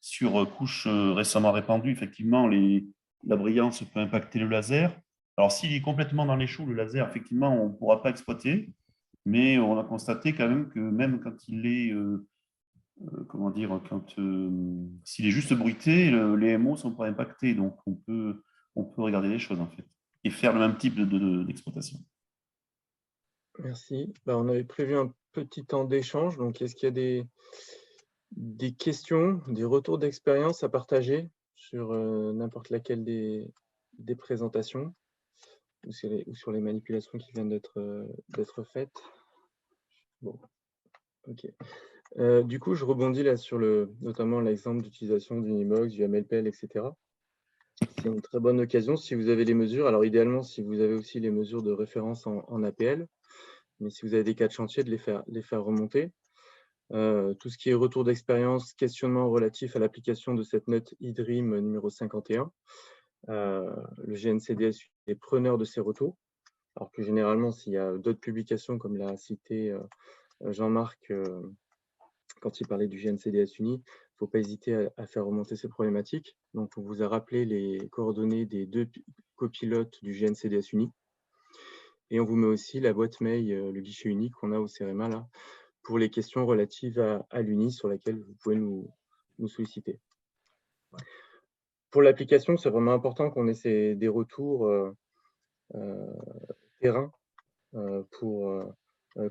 sur couche récemment répandue, effectivement, la brillance peut impacter le laser. Alors, s'il est complètement dans les choux, le laser, effectivement, on ne pourra pas exploiter. Mais on a constaté quand même que même quand il est, comment dire, s'il est juste bruité, les MO ne sont pas impactés. Donc, on peut regarder les choses, en fait, et faire le même type d'exploitation. Merci. On avait prévu un petit temps d'échange. Donc, est-ce qu'il y a des questions, des retours d'expérience à partager sur n'importe laquelle des présentations ou sur les manipulations qui viennent d'être faites? Bon, ok. Du coup, je rebondis là sur notamment l'exemple d'utilisation d'Unibox, du MLPL, etc. C'est une très bonne occasion si vous avez les mesures. Alors, idéalement, si vous avez aussi les mesures de référence en APL, mais si vous avez des cas de chantier, de les faire remonter. Tout ce qui est retour d'expérience, questionnement relatif à l'application de cette note IDRIM numéro 51. Le GNCDS est preneur de ces retours. Alors plus généralement, s'il y a d'autres publications, comme l'a cité Jean-Marc quand il parlait du GNCDS uni, il ne faut pas hésiter à faire remonter ces problématiques. Donc, on vous a rappelé les coordonnées des 2 copilotes du GNCDS uni. Et on vous met aussi la boîte mail, le guichet unique qu'on a au CEREMA là, pour les questions relatives à l'UNI sur laquelle vous pouvez nous solliciter. Pour l'application, c'est vraiment important qu'on ait des retours terrain pour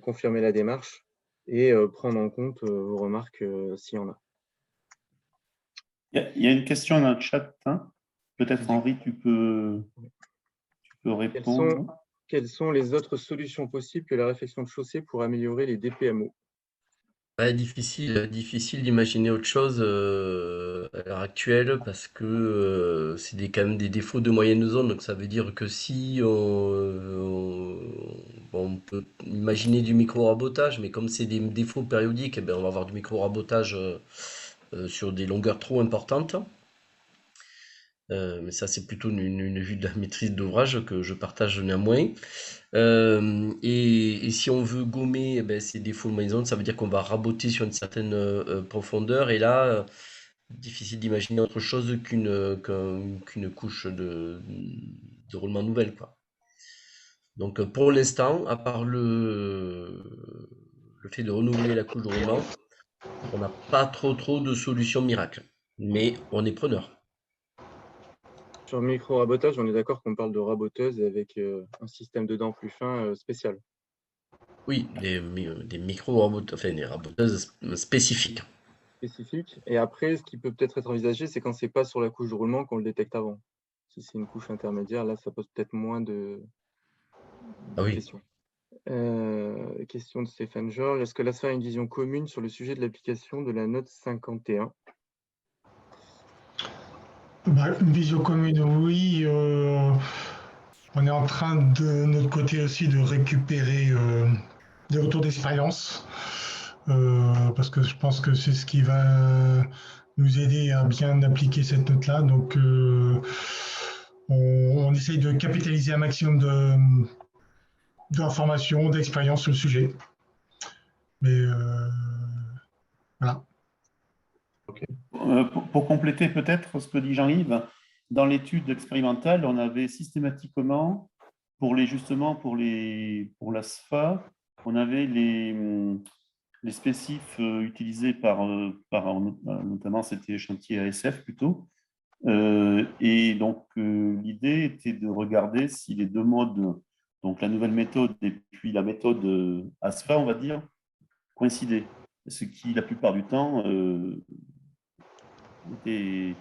confirmer la démarche et prendre en compte vos remarques s'il y en a. Il y a une question dans le chat. Peut-être, Henri, tu peux répondre. Quelles sont les autres solutions possibles que la réfection de chaussée pour améliorer les DPMO? Difficile d'imaginer autre chose à l'heure actuelle parce que c'est quand même des défauts de moyenne zone. Donc ça veut dire que si Bon, on peut imaginer du micro-rabotage, mais comme c'est des défauts périodiques, eh ben, on va avoir du micro-rabotage sur des longueurs trop importantes. Mais ça, c'est plutôt une vue de la maîtrise d'ouvrage que je partage néanmoins. Et si on veut gommer eh ben, ces défauts de maison, ça veut dire qu'on va raboter sur une certaine profondeur. Et là, difficile d'imaginer autre chose qu'une couche de roulement nouvelle, quoi. Donc pour l'instant, à part le fait de renouveler la couche de roulement, on n'a pas trop de solutions miracles. Mais on est preneur. Sur le micro-rabotage, on est d'accord qu'on parle de raboteuse avec un système de dents plus fin spécial. Oui, des micro-raboteuses, enfin des raboteuses spécifiques. Spécifique. Et après, ce qui peut peut-être être envisagé, c'est quand c'est pas sur la couche de roulement qu'on le détecte avant. Si c'est une couche intermédiaire, là, ça pose peut-être moins de Ah oui. questions. Question de Stéphane Georges. Est-ce que l'ASFA a une vision commune sur le sujet de l'application de la note 51? Bah, une vision commune, oui. On est en train de notre côté aussi de récupérer des retours d'expérience parce que je pense que c'est ce qui va nous aider à bien appliquer cette note-là. Donc, on essaye de capitaliser un maximum d'informations, d'expérience sur le sujet. Mais voilà. Pour compléter peut-être ce que dit Jean-Yves, dans l'étude expérimentale, on avait systématiquement, justement pour l'ASFA, on avait les spécifs utilisés par notamment c'était chantier ASF plutôt. Et donc l'idée était de regarder si les deux modes, donc la nouvelle méthode et puis la méthode ASFA, on va dire, coïncidaient. Ce qui, la plupart du temps, c'était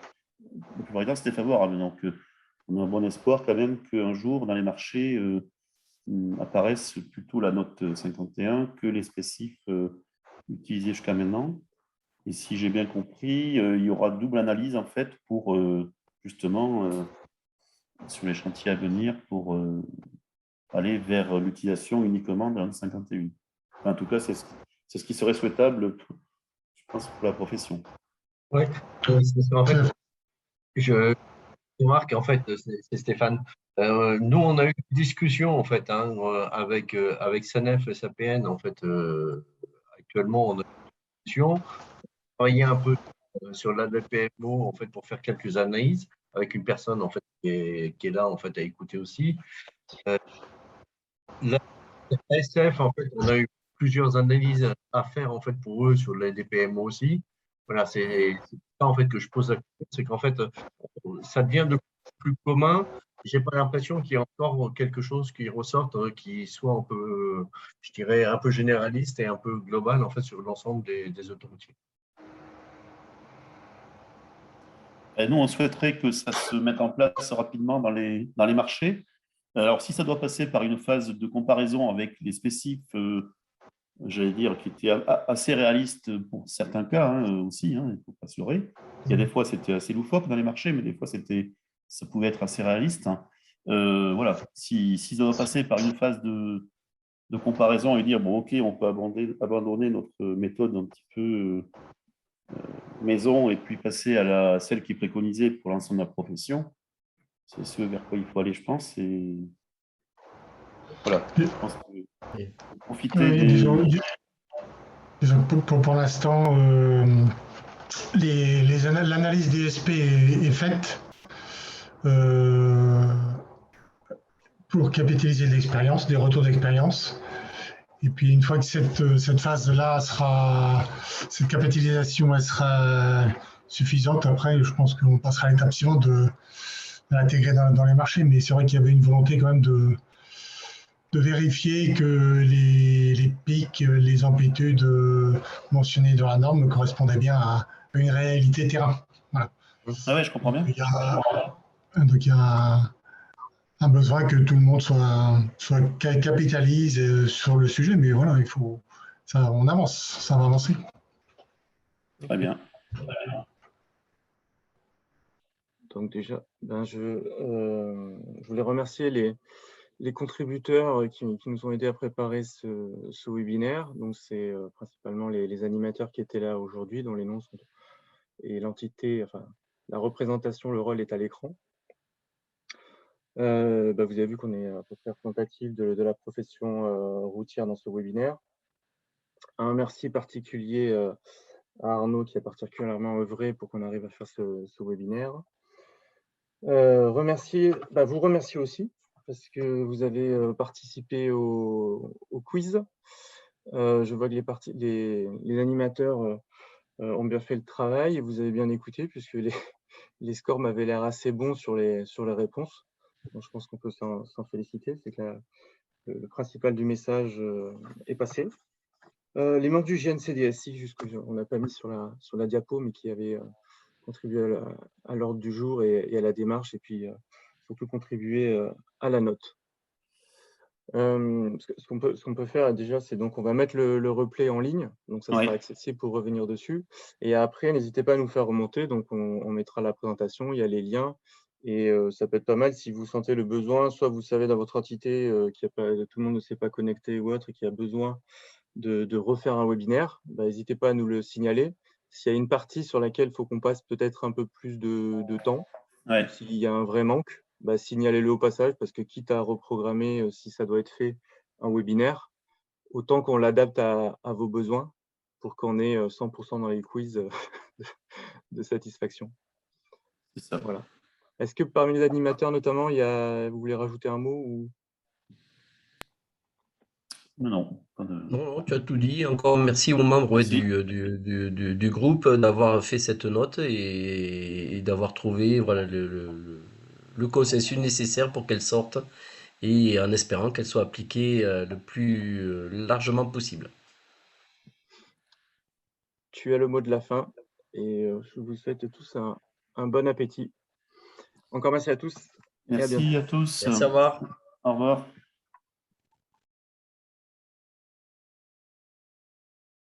favorable. Donc, on a un bon espoir quand même qu'un jour, dans les marchés, apparaisse plutôt la note 51 que les spécifs utilisés jusqu'à maintenant. Et si j'ai bien compris, il y aura double analyse en fait pour justement sur les chantiers à venir pour aller vers l'utilisation uniquement de la note 51. Enfin, en tout cas, c'est ce qui serait souhaitable, je pense, pour la profession. Oui, en fait, je remarque, en fait, c'est Stéphane. Nous, on a eu une discussion, en fait, hein, avec SANEF et SAPN, en fait, actuellement, on a une discussion. On a travaillé un peu sur l'ADPMO, en fait, pour faire quelques analyses, avec une personne, en fait, qui est là, en fait, à écouter aussi. La SF, en fait, on a eu plusieurs analyses à faire, en fait, pour eux, sur l'ADPMO aussi. Voilà, c'est ça, en fait, que je pose la question, c'est qu'en fait, ça devient de plus commun. J'ai pas l'impression qu'il y ait encore quelque chose qui ressorte, qui soit un peu, je dirais, un peu généraliste et un peu global, en fait, sur l'ensemble des autoroutiers. Et nous, on souhaiterait que ça se mette en place rapidement dans les marchés. Alors, si ça doit passer par une phase de comparaison avec les spécifs, j'allais dire, qui étaient assez réalistes pour certains cas aussi, il ne faut pas se leurrer. Il y a des fois, c'était assez loufoque dans les marchés, mais des fois, ça pouvait être assez réaliste. Voilà, si ça doit passer par une phase de comparaison et dire, bon, OK, on peut abandonner notre méthode un petit peu maison et puis passer à celle qui est préconisée pour l'ensemble de la profession, c'est ce vers quoi il faut aller, je pense. Et voilà, je pense que profiter disons, pour l'instant, l'analyse DSP est faite pour capitaliser de l'expérience, des retours d'expérience. Et puis une fois que cette phase-là cette capitalisation elle sera suffisante, après je pense qu'on passera à l'étape suivante de l'intégrer dans les marchés. Mais c'est vrai qu'il y avait une volonté quand même de vérifier que les pics, les amplitudes mentionnées dans la norme correspondaient bien à une réalité terrain. Voilà. Ah ouais, je comprends bien. Donc il y a un besoin que tout le monde soit capitalise sur le sujet, mais voilà, on avance, ça va avancer. Très bien. Donc déjà, je voulais remercier les contributeurs qui nous ont aidés à préparer ce webinaire. Donc, c'est principalement les animateurs qui étaient là aujourd'hui, dont les noms sont… Et l'entité, enfin, la représentation, le rôle est à l'écran. Vous avez vu qu'on est à peu près représentatif de la profession routière dans ce webinaire. Un merci particulier à Arnaud qui a particulièrement œuvré pour qu'on arrive à faire ce webinaire. Vous remercier aussi parce que vous avez participé au quiz. Je vois que les animateurs ont bien fait le travail et vous avez bien écouté puisque les scores m'avaient l'air assez bons sur les réponses. Donc, je pense qu'on peut s'en féliciter, c'est que le principal du message est passé. Les membres du GNCDS, juste qu'on n'a pas mis sur la diapo, mais qui avaient contribué à l'ordre du jour et à la démarche, et puis surtout contribué à la note. Ce qu'on peut faire déjà, c'est donc on va mettre le replay en ligne, donc ça sera accessible pour revenir dessus. Et après, n'hésitez pas à nous faire remonter, donc on mettra la présentation, il y a les liens. Et ça peut être pas mal si vous sentez le besoin, soit vous savez dans votre entité tout le monde ne s'est pas connecté ou autre et qu'il y a besoin de refaire un webinaire, n'hésitez pas à nous le signaler. S'il y a une partie sur laquelle il faut qu'on passe peut-être un peu plus de temps, s'il y a un vrai manque, signalez-le au passage, parce que quitte à reprogrammer, si ça doit être fait, un webinaire, autant qu'on l'adapte à vos besoins pour qu'on ait 100% dans les quiz de satisfaction. C'est ça. Voilà. Est-ce que parmi les animateurs, notamment, vous voulez rajouter un mot ou… Non. Non, tu as tout dit. Encore merci aux membres du groupe d'avoir fait cette note et d'avoir trouvé voilà, le consensus nécessaire pour qu'elle sorte et en espérant qu'elle soit appliquée le plus largement possible. Tu as le mot de la fin et je vous souhaite tous un bon appétit. Encore merci à tous. Merci à tous. Merci, au revoir. Au revoir.